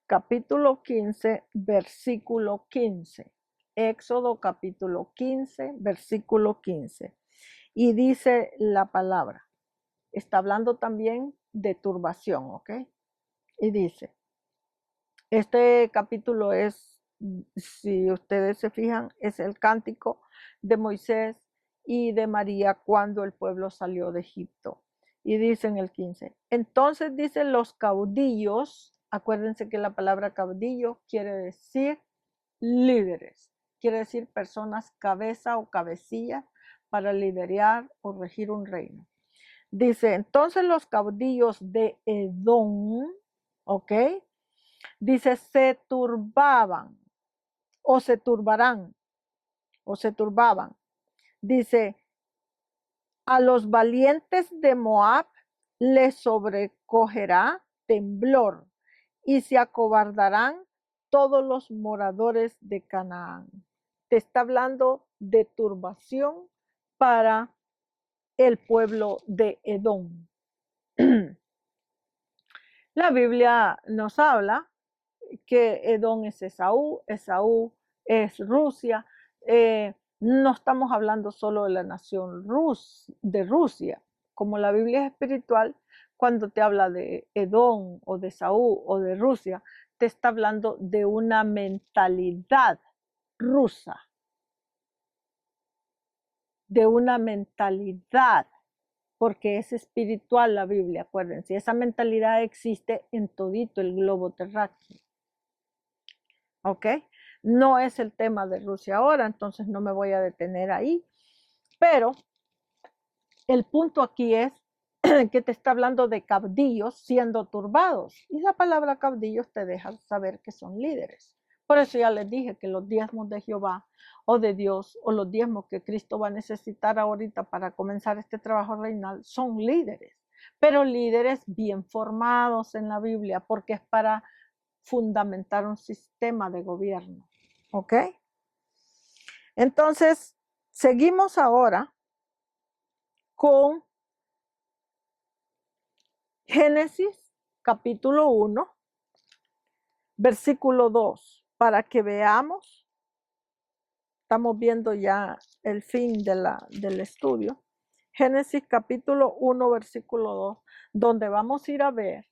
capítulo 15, versículo 15. Éxodo capítulo 15, versículo 15. Y dice la palabra, está hablando también de turbación, ¿ok? Y dice, este capítulo es, si ustedes se fijan, es el cántico de Moisés y de María cuando el pueblo salió de Egipto. Y dice en el 15, entonces dicen los caudillos, acuérdense que la palabra caudillo quiere decir líderes, quiere decir personas cabeza o cabecilla para liderar o regir un reino. Dice, entonces los caudillos de Edom, ¿ok? Dice, se turbaban o se turbarán o se turbaban. Dice, a los valientes de Moab les sobrecogerá temblor y se acobardarán todos los moradores de Canaán. Te está hablando de turbación para el pueblo de Edom. La Biblia nos habla que Edom es Esaú, Esaú es Rusia. No estamos hablando solo de la nación de Rusia. Como la Biblia es espiritual, cuando te habla de Edom o de Esaú o de Rusia, te está hablando de una mentalidad rusa, de una mentalidad, porque es espiritual la Biblia, acuérdense. Esa mentalidad existe en todito el globo terráqueo. ¿Ok? No es el tema de Rusia ahora, entonces no me voy a detener ahí. Pero el punto aquí es que te está hablando de caudillos siendo turbados. Y la palabra caudillos te deja saber que son líderes. Por eso ya les dije que los diezmos de Jehová o de Dios o los diezmos que Cristo va a necesitar ahorita para comenzar este trabajo reinal son líderes. Pero líderes bien formados en la Biblia porque es para fundamentar un sistema de gobierno. ¿Ok? Entonces, seguimos ahora con Génesis capítulo 1, versículo 2, para que veamos, estamos viendo ya el fin del estudio. Génesis capítulo 1, versículo 2, donde vamos a ir a ver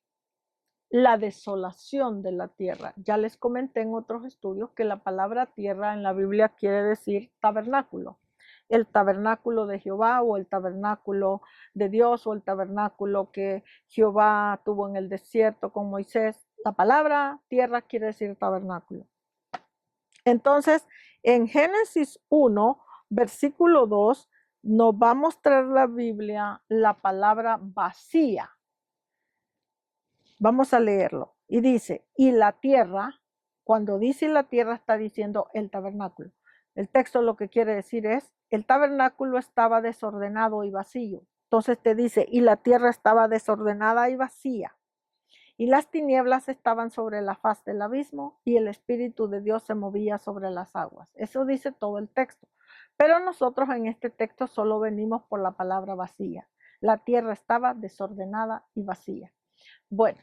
la desolación de la tierra. Ya les comenté en otros estudios que la palabra tierra en la Biblia quiere decir tabernáculo. El tabernáculo de Jehová o el tabernáculo de Dios o el tabernáculo que Jehová tuvo en el desierto con Moisés. La palabra tierra quiere decir tabernáculo. Entonces, en Génesis 1, versículo 2, nos va a mostrar la Biblia la palabra vacía. Vamos a leerlo. Y dice, y la tierra, cuando dice la tierra está diciendo el tabernáculo. El texto lo que quiere decir es, el tabernáculo estaba desordenado y vacío. Entonces te dice, y la tierra estaba desordenada y vacía. Y las tinieblas estaban sobre la faz del abismo y el Espíritu de Dios se movía sobre las aguas. Eso dice todo el texto. Pero nosotros en este texto solo venimos por la palabra vacía. La tierra estaba desordenada y vacía. Bueno,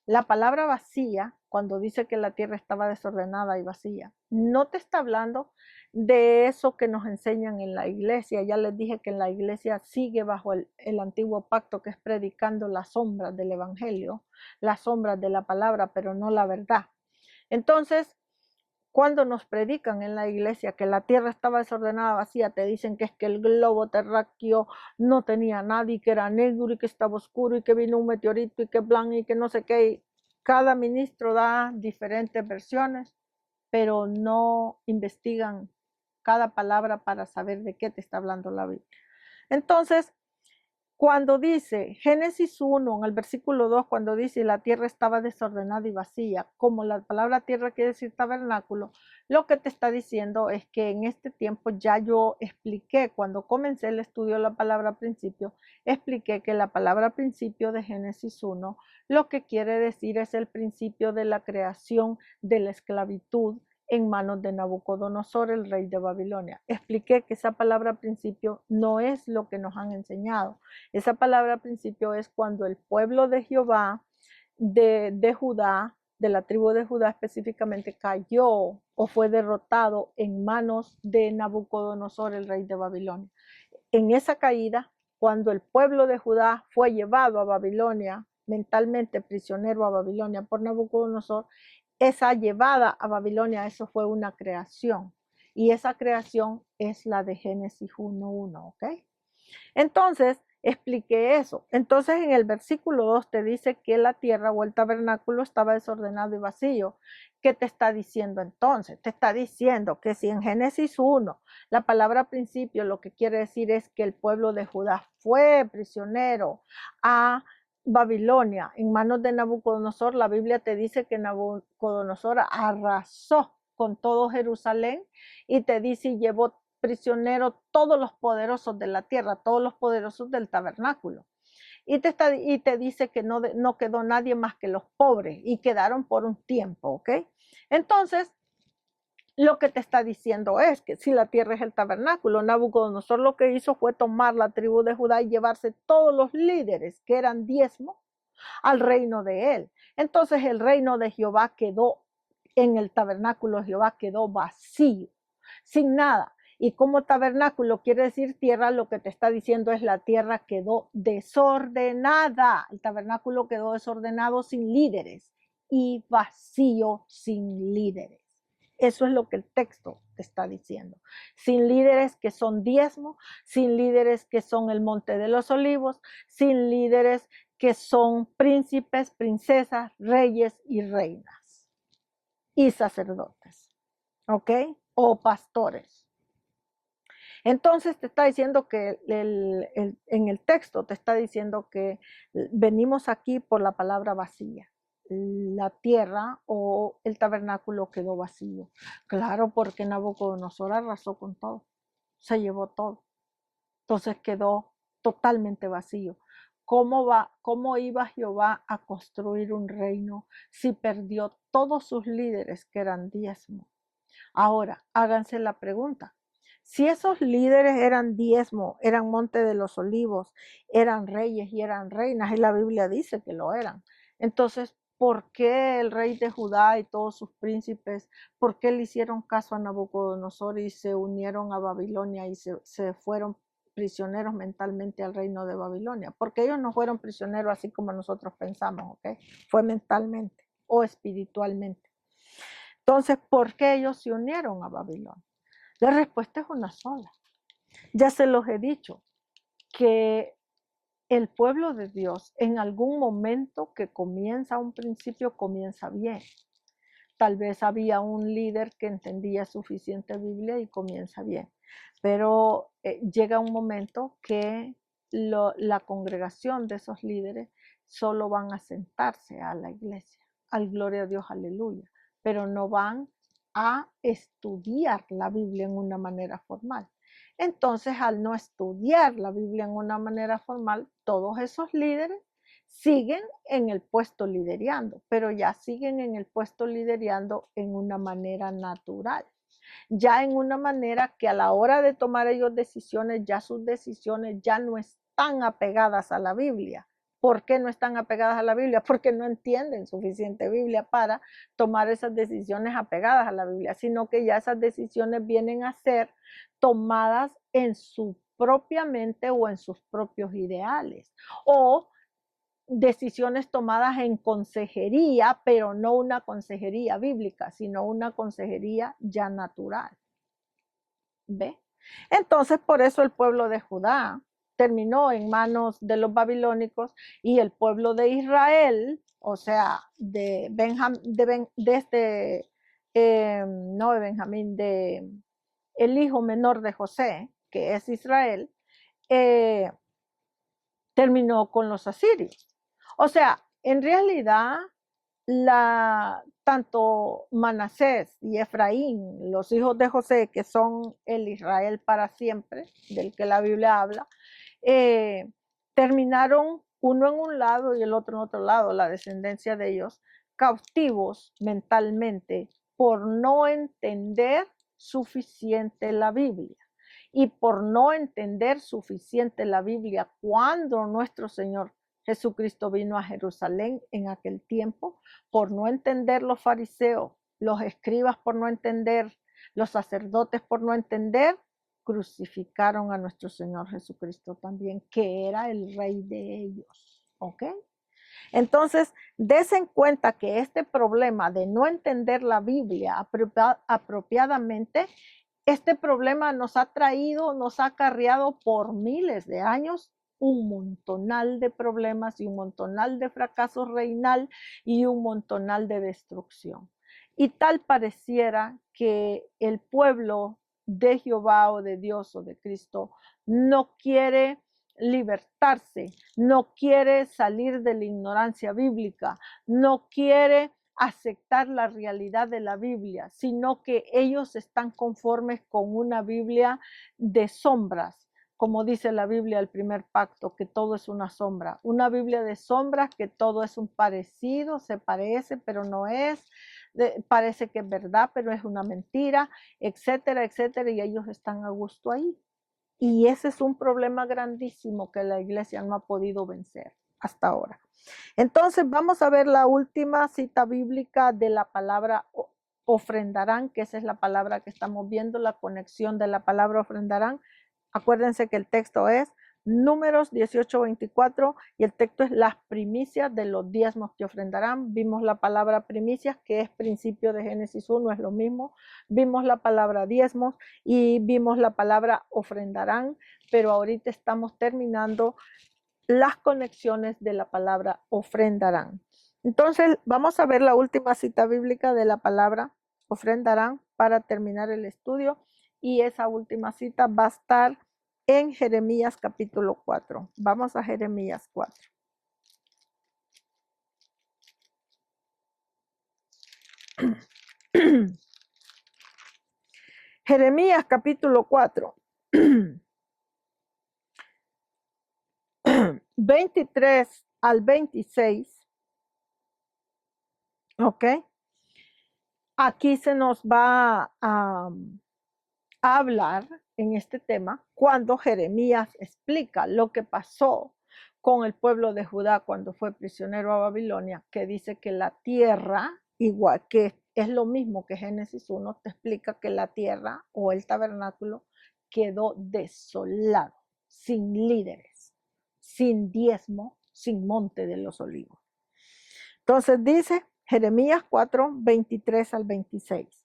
la palabra vacía, cuando dice que la tierra estaba desordenada y vacía, no te está hablando de eso que nos enseñan en la iglesia. Ya les dije que en la iglesia sigue bajo el antiguo pacto, que es predicando las sombras del evangelio, las sombras de la palabra, pero no la verdad. Entonces, cuando nos predican en la iglesia que la tierra estaba desordenada, vacía, te dicen que es que el globo terráqueo no tenía nada y que era negro y que estaba oscuro y que vino un meteorito y que blanco y que no sé qué. Cada ministro da diferentes versiones, pero no investigan cada palabra para saber de qué te está hablando la Biblia. Entonces, cuando dice Génesis 1, en el versículo 2, cuando dice la tierra estaba desordenada y vacía, como la palabra tierra quiere decir tabernáculo, lo que te está diciendo es que en este tiempo ya yo expliqué, cuando comencé el estudio de la palabra principio, expliqué que la palabra principio de Génesis 1 lo que quiere decir es el principio de la creación de la esclavitud en manos de Nabucodonosor, el rey de Babilonia. Expliqué que esa palabra principio no es lo que nos han enseñado. Esa palabra principio es cuando el pueblo de Jehová, de Judá, de la tribu de Judá específicamente, cayó o fue derrotado en manos de Nabucodonosor, el rey de Babilonia. En esa caída, cuando el pueblo de Judá fue llevado a Babilonia, mentalmente prisionero a Babilonia por Nabucodonosor, esa llevada a Babilonia, eso fue una creación. Y esa creación es la de Génesis 1:1, ¿ok? Entonces, expliqué eso. Entonces, en el versículo 2 te dice que la tierra o el tabernáculo estaba desordenado y vacío. ¿Qué te está diciendo entonces? Te está diciendo que si en Génesis 1 la palabra principio lo que quiere decir es que el pueblo de Judá fue prisionero a Babilonia en manos de Nabucodonosor, la Biblia te dice que Nabucodonosor arrasó con todo Jerusalén y te dice y llevó prisionero todos los poderosos de la tierra, todos los poderosos del tabernáculo. Y te dice que no quedó nadie más que los pobres y quedaron por un tiempo, ¿ok? Entonces, lo que te está diciendo es que si la tierra es el tabernáculo, Nabucodonosor lo que hizo fue tomar la tribu de Judá y llevarse todos los líderes que eran diezmo al reino de él. Entonces el reino de Jehová quedó, en el tabernáculo de Jehová quedó vacío, sin nada. Y como tabernáculo quiere decir tierra, lo que te está diciendo es la tierra quedó desordenada. El tabernáculo quedó desordenado sin líderes y vacío sin líderes. Eso es lo que el texto te está diciendo. Sin líderes que son diezmo, sin líderes que son el monte de los olivos, sin líderes que son príncipes, princesas, reyes y reinas y sacerdotes, ¿ok? O pastores. Entonces te está diciendo que en el texto te está diciendo que venimos aquí por la palabra vacía. La tierra o el tabernáculo quedó vacío. Claro, porque Nabucodonosor arrasó con todo, se llevó todo. Entonces quedó totalmente vacío. ¿Cómo iba Jehová a construir un reino si perdió todos sus líderes que eran diezmo? Ahora, háganse la pregunta. Si esos líderes eran diezmo, eran monte de los olivos, eran reyes y eran reinas, y la Biblia dice que lo eran, entonces, ¿por qué el rey de Judá y todos sus príncipes, por qué le hicieron caso a Nabucodonosor y se unieron a Babilonia y se fueron prisioneros mentalmente al reino de Babilonia? Porque ellos no fueron prisioneros así como nosotros pensamos, ¿ok? Fue mentalmente o espiritualmente. Entonces, ¿por qué ellos se unieron a Babilonia? La respuesta es una sola. Ya se los he dicho, que el pueblo de Dios en algún momento que comienza, un principio comienza bien. Tal vez había un líder que entendía suficiente Biblia y comienza bien. Pero llega un momento que la congregación de esos líderes solo van a sentarse a la iglesia, al gloria a Dios, aleluya, pero no van a estudiar la Biblia en una manera formal. Entonces, al no estudiar la Biblia en una manera formal, todos esos líderes siguen en el puesto liderando, pero ya siguen en el puesto liderando en una manera natural, ya en una manera que a la hora de tomar ellos decisiones, ya sus decisiones ya no están apegadas a la Biblia. ¿Por qué no están apegadas a la Biblia? Porque no entienden suficiente Biblia para tomar esas decisiones apegadas a la Biblia, sino que ya esas decisiones vienen a ser tomadas en su propia mente o en sus propios ideales, o decisiones tomadas en consejería, pero no una consejería bíblica, sino una consejería ya natural. ¿Ve? Entonces, por eso el pueblo de Judá terminó en manos de los babilónicos y el pueblo de Israel, o sea, de Benjamín, no de Benjamín, de el hijo menor de José, que es Israel, terminó con los asirios. O sea, en realidad, tanto Manasés y Efraín, los hijos de José, que son el Israel para siempre, del que la Biblia habla, terminaron uno en un lado y el otro en otro lado, la descendencia de ellos, cautivos mentalmente por no entender suficiente la Biblia. Y por no entender suficiente la Biblia cuando nuestro Señor Jesucristo vino a Jerusalén en aquel tiempo, por no entender los fariseos, los escribas por no entender, los sacerdotes por no entender, crucificaron a nuestro Señor Jesucristo también, que era el rey de ellos. ¿Ok? Entonces, desen cuenta que este problema de no entender la Biblia apropiadamente, este problema nos ha traído, nos ha acarreado por miles de años un montonal de problemas y un montonal de fracasos reinal y un montonal de destrucción. Y tal pareciera que el pueblo de Jehová o de Dios o de Cristo no quiere libertarse, no quiere salir de la ignorancia bíblica, no quiere aceptar la realidad de la Biblia, sino que ellos están conformes con una Biblia de sombras, como dice la Biblia, el primer pacto, que todo es una sombra, una Biblia de sombras, que todo es un parecido, se parece, pero no es, parece que es verdad, pero es una mentira, etcétera, etcétera, y ellos están a gusto ahí. Y ese es un problema grandísimo que la iglesia no ha podido vencer hasta ahora. Entonces vamos a ver la última cita bíblica de la palabra ofrendarán, que esa es la palabra que estamos viendo, la conexión de la palabra ofrendarán. Acuérdense que el texto es Números 18:24 y el texto es las primicias de los diezmos que ofrendarán. Vimos la palabra primicias, que es principio de Génesis 1, es lo mismo. Vimos la palabra diezmos y vimos la palabra ofrendarán, pero ahorita estamos terminando las conexiones de la palabra ofrendarán. Entonces, vamos a ver la última cita bíblica de la palabra ofrendarán para terminar el estudio, y esa última cita va a estar en Jeremías capítulo 4. Vamos a Jeremías 4. Jeremías capítulo 4. 23 al 26. ¿Ok? Aquí se nos va a hablar en este tema cuando Jeremías explica lo que pasó con el pueblo de Judá cuando fue prisionero a Babilonia, que dice que la tierra, igual que es lo mismo que Génesis 1, te explica que la tierra o el tabernáculo quedó desolado, sin líderes, sin diezmo, sin monte de los olivos. Entonces dice Jeremías 4, 23 al 26.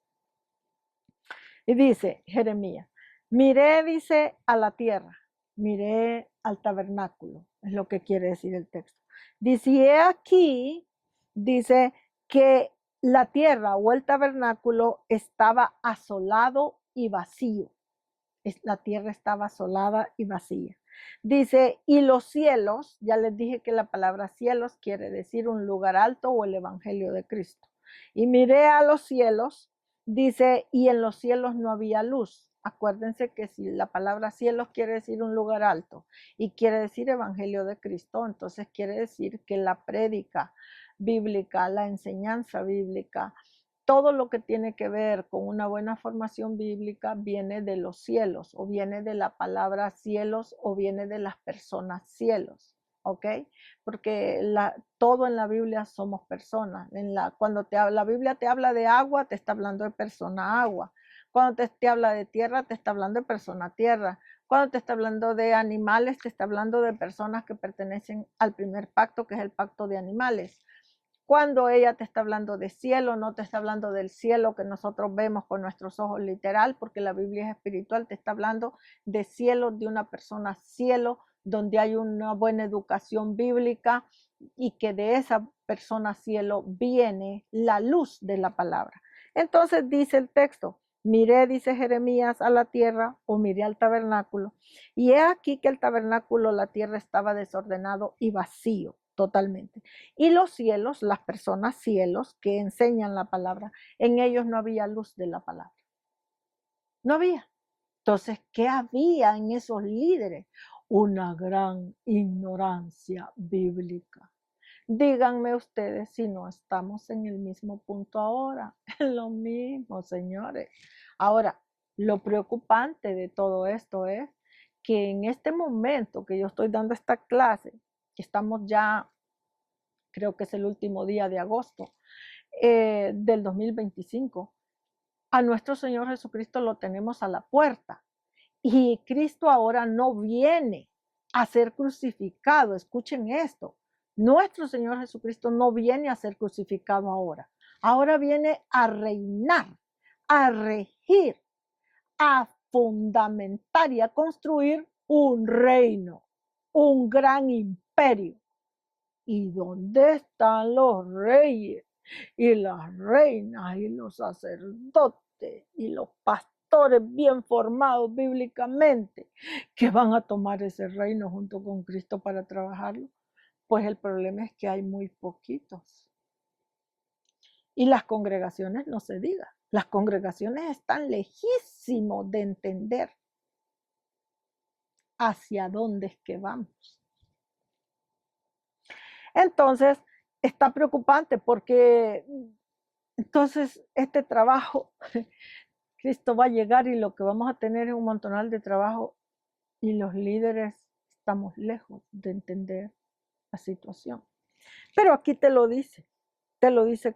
Y dice Jeremías, miré, dice, a la tierra, miré al tabernáculo, es lo que quiere decir el texto. Dice, y aquí, dice que la tierra o el tabernáculo estaba asolado y vacío. la tierra estaba asolada y vacía. Dice, y los cielos, ya les dije que la palabra cielos quiere decir un lugar alto o el evangelio de Cristo. Y miré a los cielos, dice, y en los cielos no había luz. Acuérdense que si la palabra cielos quiere decir un lugar alto y quiere decir evangelio de Cristo, entonces quiere decir que la prédica bíblica, la enseñanza bíblica, todo lo que tiene que ver con una buena formación bíblica viene de los cielos, o viene de la palabra cielos, o viene de las personas cielos, ¿ok? Porque todo en la Biblia somos personas. Cuando la Biblia te habla de agua, te está hablando de persona agua. Cuando te habla de tierra, te está hablando de persona tierra. Cuando te está hablando de animales, te está hablando de personas que pertenecen al primer pacto, que es el pacto de animales. Cuando ella te está hablando de cielo, no te está hablando del cielo que nosotros vemos con nuestros ojos literal, porque la Biblia es espiritual, te está hablando de cielo, de una persona cielo, donde hay una buena educación bíblica y que de esa persona cielo viene la luz de la palabra. Entonces dice el texto, miré, dice Jeremías, a la tierra, o miré al tabernáculo, y he aquí que el tabernáculo, la tierra estaba desordenado y vacío totalmente. Y los cielos, las personas cielos que enseñan la palabra, en ellos no había luz de la palabra. No había. Entonces, ¿qué había en esos líderes? Una gran ignorancia bíblica. Díganme ustedes si no estamos en el mismo punto ahora. Es lo mismo, señores. Ahora, lo preocupante de todo esto es que en este momento que yo estoy dando esta clase, que estamos ya, creo que es el último día de agosto del 2025, a nuestro Señor Jesucristo lo tenemos a la puerta. Y Cristo ahora no viene a ser crucificado. Escuchen esto. Nuestro Señor Jesucristo no viene a ser crucificado ahora. Ahora viene a reinar, a regir, a fundamentar y a construir un reino, un gran imperio. ¿Y dónde están los reyes y las reinas y los sacerdotes y los pastores bien formados bíblicamente que van a tomar ese reino junto con Cristo para trabajarlo? Pues el problema es que hay muy poquitos. Y las congregaciones, no se diga, las congregaciones están lejísimos de entender hacia dónde es que vamos. Entonces, está preocupante porque entonces este trabajo, Cristo va a llegar y lo que vamos a tener es un montonal de trabajo y los líderes estamos lejos de entender la situación. Pero aquí te lo dice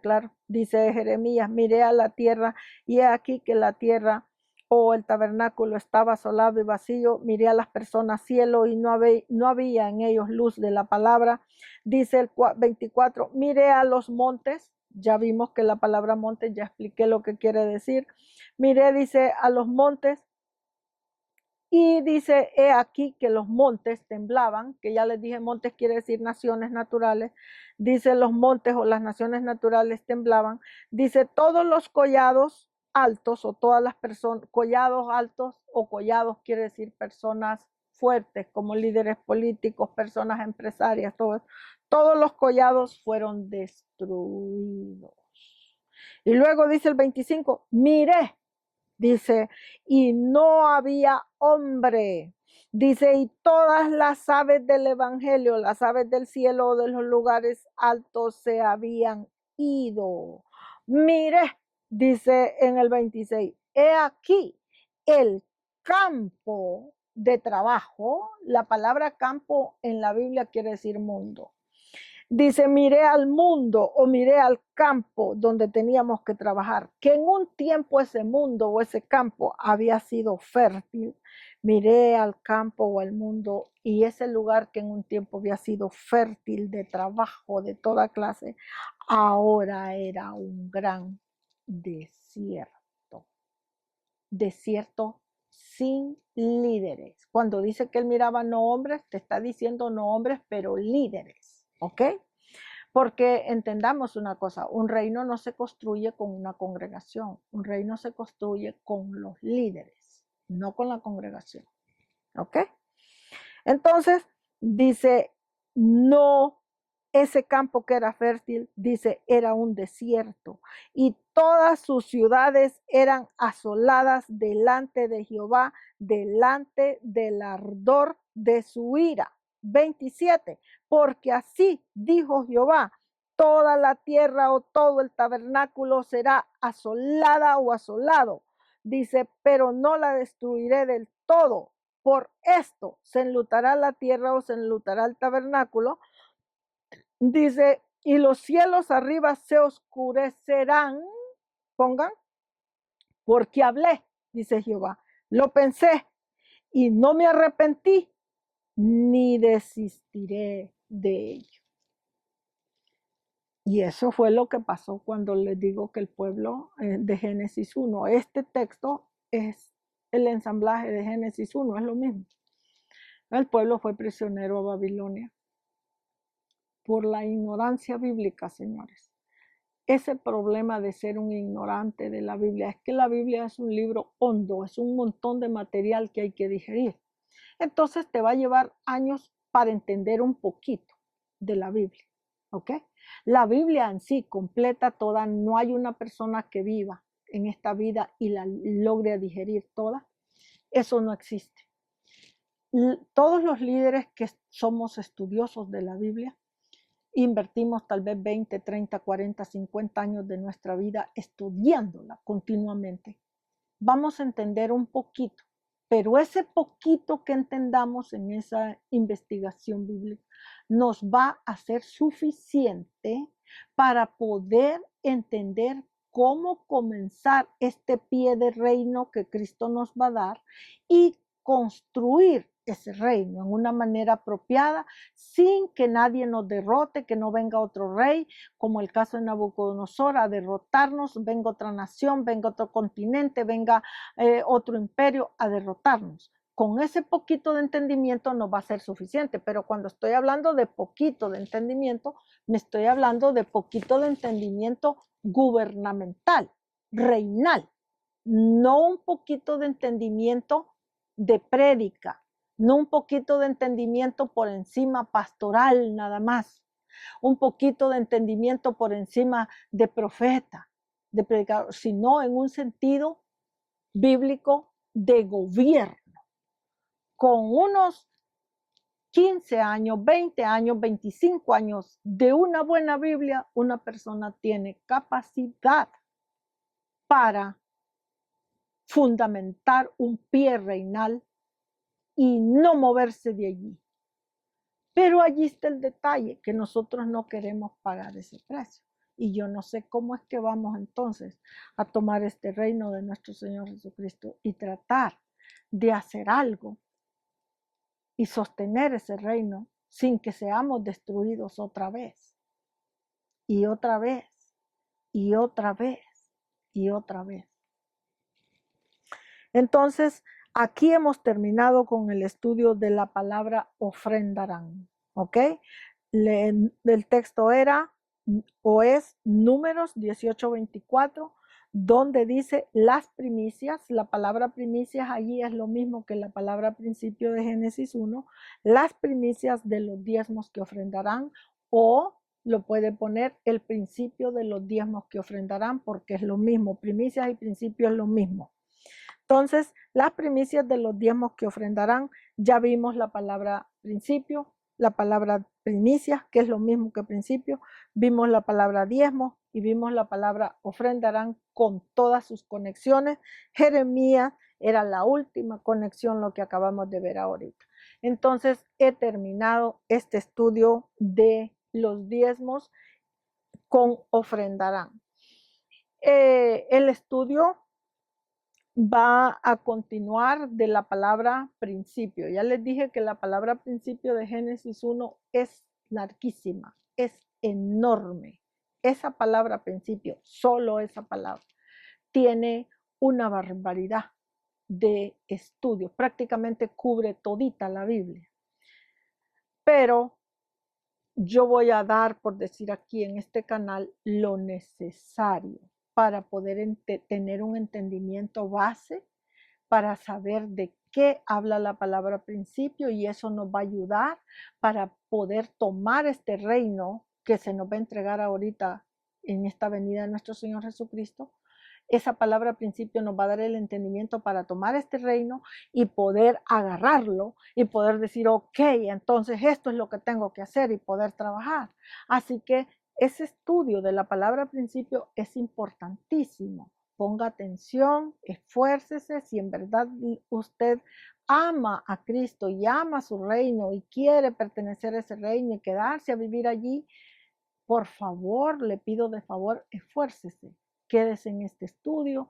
claro, dice Jeremías, miré a la tierra y he aquí que la tierra o el tabernáculo estaba asolado y vacío, miré a las personas cielo y no había en ellos luz de la palabra. Dice el 24, miré a los montes, ya vimos que la palabra montes, ya expliqué lo que quiere decir. Miré, dice, a los montes y dice, he aquí que los montes temblaban, que ya les dije, montes quiere decir naciones naturales. Dice, los montes o las naciones naturales temblaban. Dice, todos los collados altos o todas las personas, collados altos o collados quiere decir personas fuertes como líderes políticos, personas empresarias, todos los collados fueron destruidos. Y luego dice el 25, miré. Dice, y no había hombre. Dice, y todas las aves del evangelio, las aves del cielo o de los lugares altos se habían ido. Mire, dice en el 26, he aquí el campo de trabajo. La palabra campo en la Biblia quiere decir mundo. Dice, miré al mundo o miré al campo donde teníamos que trabajar, que en un tiempo ese mundo o ese campo había sido fértil. Miré al campo o al mundo y ese lugar que en un tiempo había sido fértil de trabajo de toda clase, ahora era un gran desierto. Desierto sin líderes. Cuando dice que él miraba no hombres, te está diciendo no hombres, pero líderes. ¿Ok? Porque entendamos una cosa, un reino no se construye con una congregación, un reino se construye con los líderes. no con la congregación. ¿Ok? Entonces, dice, no, ese campo que era fértil, dice, era un desierto, y todas sus ciudades eran asoladas delante de Jehová, delante del ardor de su ira. 27, porque así dijo Jehová, toda la tierra o todo el tabernáculo será asolada o asolado. Dice, pero no la destruiré del todo. Por esto se enlutará la tierra o se enlutará el tabernáculo. Dice, y los cielos arriba se oscurecerán. Pongan, porque hablé, dice Jehová. Lo pensé y no me arrepentí, ni desistiré de ello. Y eso fue lo que pasó cuando les digo que el pueblo de Génesis 1, este texto es el ensamblaje de Génesis 1, es lo mismo. El pueblo fue prisionero a Babilonia por la ignorancia bíblica, señores. Ese problema de ser un ignorante de la Biblia es que la Biblia es un libro hondo, es un montón de material que hay que digerir. Entonces te va a llevar años para entender un poquito de la Biblia, ¿ok? La Biblia en sí, completa toda, no hay una persona que viva en esta vida y la logre digerir toda. Eso no existe. Todos los líderes que somos estudiosos de la Biblia, invertimos tal vez 20, 30, 40, 50 años de nuestra vida estudiándola continuamente. Vamos a entender un poquito, pero ese poquito que entendamos en esa investigación bíblica nos va a ser suficiente para poder entender cómo comenzar este pie de reino que Cristo nos va a dar y construir ese reino en una manera apropiada, sin que nadie nos derrote, que no venga otro rey, como el caso de Nabucodonosor, a derrotarnos, venga otra nación, venga otro continente, venga otro imperio a derrotarnos. Con ese poquito de entendimiento no va a ser suficiente, pero cuando estoy hablando de poquito de entendimiento, me estoy hablando de poquito de entendimiento gubernamental, reinal, no un poquito de entendimiento de prédica, no un poquito de entendimiento por encima pastoral nada más, un poquito de entendimiento por encima de profeta, de predicador, sino en un sentido bíblico de gobierno, con unos 15 años, 20 años, 25 años de una buena Biblia, una persona tiene capacidad para fundamentar un pie reinal y no moverse de allí. Pero allí está el detalle, que nosotros no queremos pagar ese precio. Y yo no sé cómo es que vamos entonces a tomar este reino de nuestro Señor Jesucristo y tratar de hacer algo y sostener ese reino sin que seamos destruidos otra vez. Y otra vez, y otra vez, y otra vez. Entonces, aquí hemos terminado con el estudio de la palabra ofrendarán, ¿ok? El texto era o es Números 18:24, donde dice las primicias. La palabra primicias allí es lo mismo que la palabra principio de Génesis 1, las primicias de los diezmos que ofrendarán, o lo puede poner el principio de los diezmos que ofrendarán, porque es lo mismo, primicias y principio es lo mismo. Entonces, las primicias de los diezmos que ofrendarán, ya vimos la palabra principio, la palabra primicias, que es lo mismo que principio, vimos la palabra diezmo y vimos la palabra ofrendarán con todas sus conexiones. Jeremías era la última conexión, lo que acabamos de ver ahorita. Entonces, he terminado este estudio de los diezmos con ofrendarán. El estudio va a continuar de la palabra principio. Ya les dije que la palabra principio de Génesis 1 es larguísima, es enorme. Esa palabra principio, solo esa palabra, tiene una barbaridad de estudios, prácticamente cubre todita la Biblia. Pero yo voy a dar, por decir aquí en este canal, lo necesario para poder tener un entendimiento base, para saber de qué habla la palabra principio, y eso nos va a ayudar para poder tomar este reino que se nos va a entregar ahorita en esta venida de nuestro Señor Jesucristo. Esa palabra principio nos va a dar el entendimiento para tomar este reino y poder agarrarlo y poder decir, ok, entonces esto es lo que tengo que hacer y poder trabajar. Así que ese estudio de la palabra principio es importantísimo. Ponga atención, esfuércese. Si en verdad usted ama a Cristo y ama su reino y quiere pertenecer a ese reino y quedarse a vivir allí, por favor, le pido de favor, esfuércese, quédese en este estudio,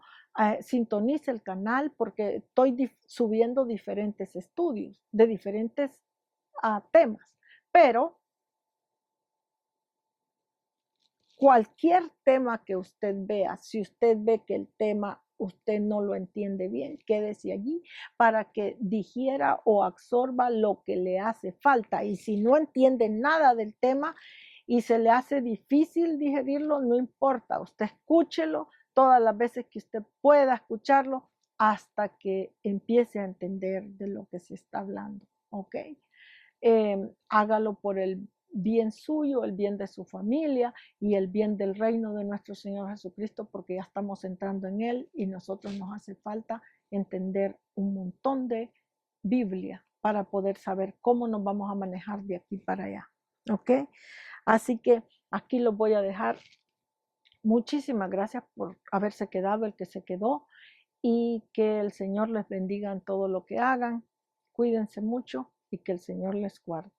sintonice el canal porque estoy subiendo diferentes estudios de diferentes temas, pero cualquier tema que usted vea, si usted ve que el tema usted no lo entiende bien, quédese allí para que digiera o absorba lo que le hace falta. Y si no entiende nada del tema y se le hace difícil digerirlo, no importa, usted escúchelo todas las veces que usted pueda escucharlo hasta que empiece a entender de lo que se está hablando, ¿ok? Hágalo por el bien suyo, el bien de su familia y el bien del reino de nuestro Señor Jesucristo, porque ya estamos entrando en él y nosotros nos hace falta entender un montón de Biblia para poder saber cómo nos vamos a manejar de aquí para allá. ¿Ok? Así que aquí los voy a dejar. Muchísimas gracias por haberse quedado, el que se quedó, y que el Señor les bendiga en todo lo que hagan. Cuídense mucho y que el Señor les guarde.